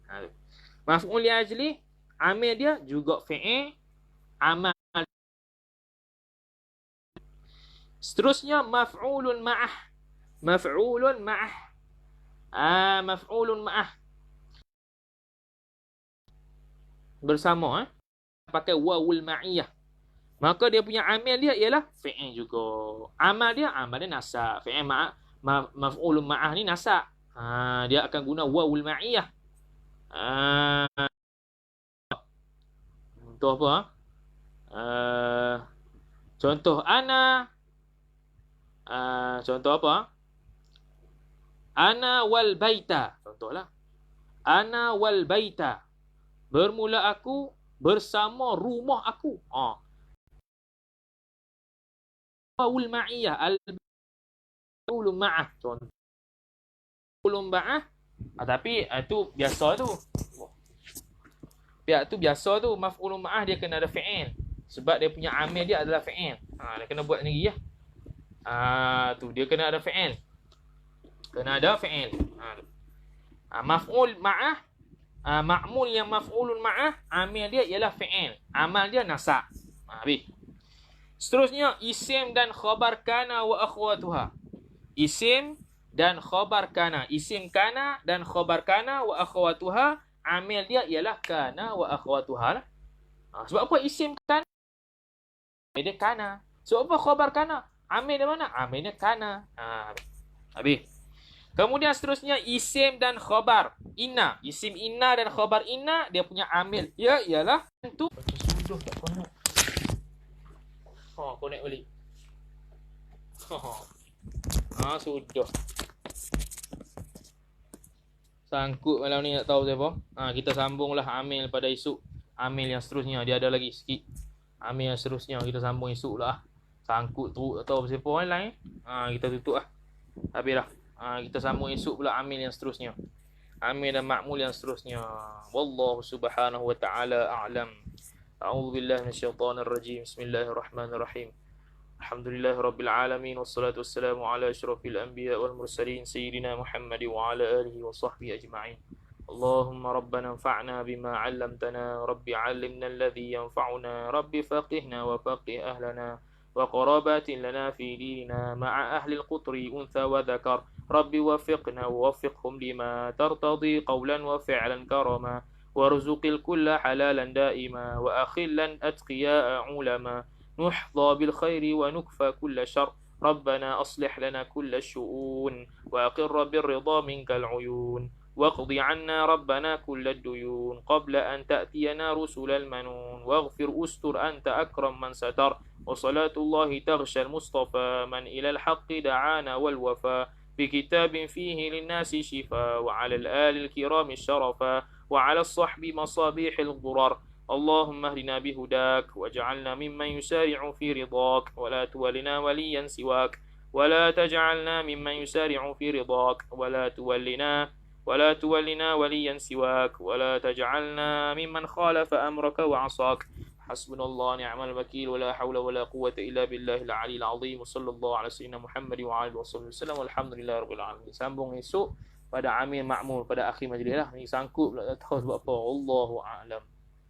Maf'ul li ajlih, amil dia juga fi'il, amal. Seterusnya maf'ulun ma'ah. Maf'ulun ma'ah. Bersama pakai wawul ma'iyah. Maka dia punya amil dia ialah fi'il juga. Amal dia nasa. Fi'il maf'ulun ma'ah ni nasa. Dia akan guna wawul ma'iyah. Contoh apa? Contoh ana. Contoh apa? Ana wal baita. Contohlah. Ana wal baita. Bermula aku bersama rumah aku. Wawul ma'iyah. Al-wawul ma'ah. Contoh. Wawul ma'ah. Tapi itu biasa tu. Pihak tu biasa tu. Maf'ulun ma'ah dia kena ada fi'il. Sebab dia punya amil dia adalah fi'il. Dia kena buat lagi ya. Tu dia kena ada fi'il. Maf'ul ma'ah. Ma'mul yang maf'ulun ma'ah, amil dia ialah fi'il. Amal dia nasa. Habis. Seterusnya isim dan khabar kana wa akhwatuha. Isim dan khabar kana. Isim kana dan khabar kana wa akhwatuha, amil dia ialah kana wa akhwatuha. Sebab apa isim kana? Amil dia kana. Sebab apa khabar kana? Amil dia mana? Amil dia kana. Habis. Kemudian seterusnya isim dan khabar inna. Isim inna dan khabar inna dia punya amil dia ialah tu. Sudah tak pernah. Connect balik. Sudah. Sangkut malam ni nak tahu siapa? Kita sambunglah Amil pada esok. Amil yang seterusnya. Dia ada lagi sikit. Amil yang seterusnya kita sambung esok lah. Sangkut teruk tak tahu siapa orang lain. Kita tutup lah. Habis dah. Kita sambung esok pula Amil yang seterusnya. Amil dan Ma'mul yang seterusnya. Wallahu subhanahu wa ta'ala a'lam. A'udzu billahi minasyaitonir rajim. Bismillahirrahmanirrahim. Alhamdulillah rabbil alamin wassalatu wassalamu ala asyrafil anbiya wal mursalin sayyidina Muhammad wa ala alihi wa sahbihi ajma'in. Allahumma rabbana anfa'na bima 'allamtana rabbi 'allimna alladhi yanfa'una rabbi faqihna wa faqih ahlana wa qarabatin lana fi dinina ma'a ahli al-qutri untha wa dhakar rabbi wafiqna wa wafiqhum lima tartadi qawlan wa fi'lan karama warzuqil kulla halalan daima wa akhillan atqiya'a ulama نحظى بالخير ونكفى كل شر ربنا أصلح لنا كل الشؤون وأقر بالرضا منك العيون واقض عنا ربنا كل الديون قبل أن تأتينا رسل المنون واغفر أستر أنت أكرم من ستر وصلاة الله تغشى المصطفى من إلى الحق دعانا والوفا بكتاب فيه للناس شفاء وعلى الآل الكرام الشرفا وعلى الصحب مصابيح الضرر اللهم اهدنا بهداك واجعلنا ممن يسارع في رضاك ولا تولنا وليا سواك ولا تجعلنا ممن يسارع في رضاك ولا تولنا وليا سواك ولا تجعلنا ممن خالف أمرك وعصاك حسبنا الله نعم الوكيل ولا حول ولا قوة إلا بالله العلي العظيم وصلى الله على سيدنا محمد وعلى آله وسلم والحمد لله رب العالمين. Sambung esok pada Amil Ma'mul pada akhir majlis lah. Ni sangkut pula tak tahu sebab apa. Allahu a'lam.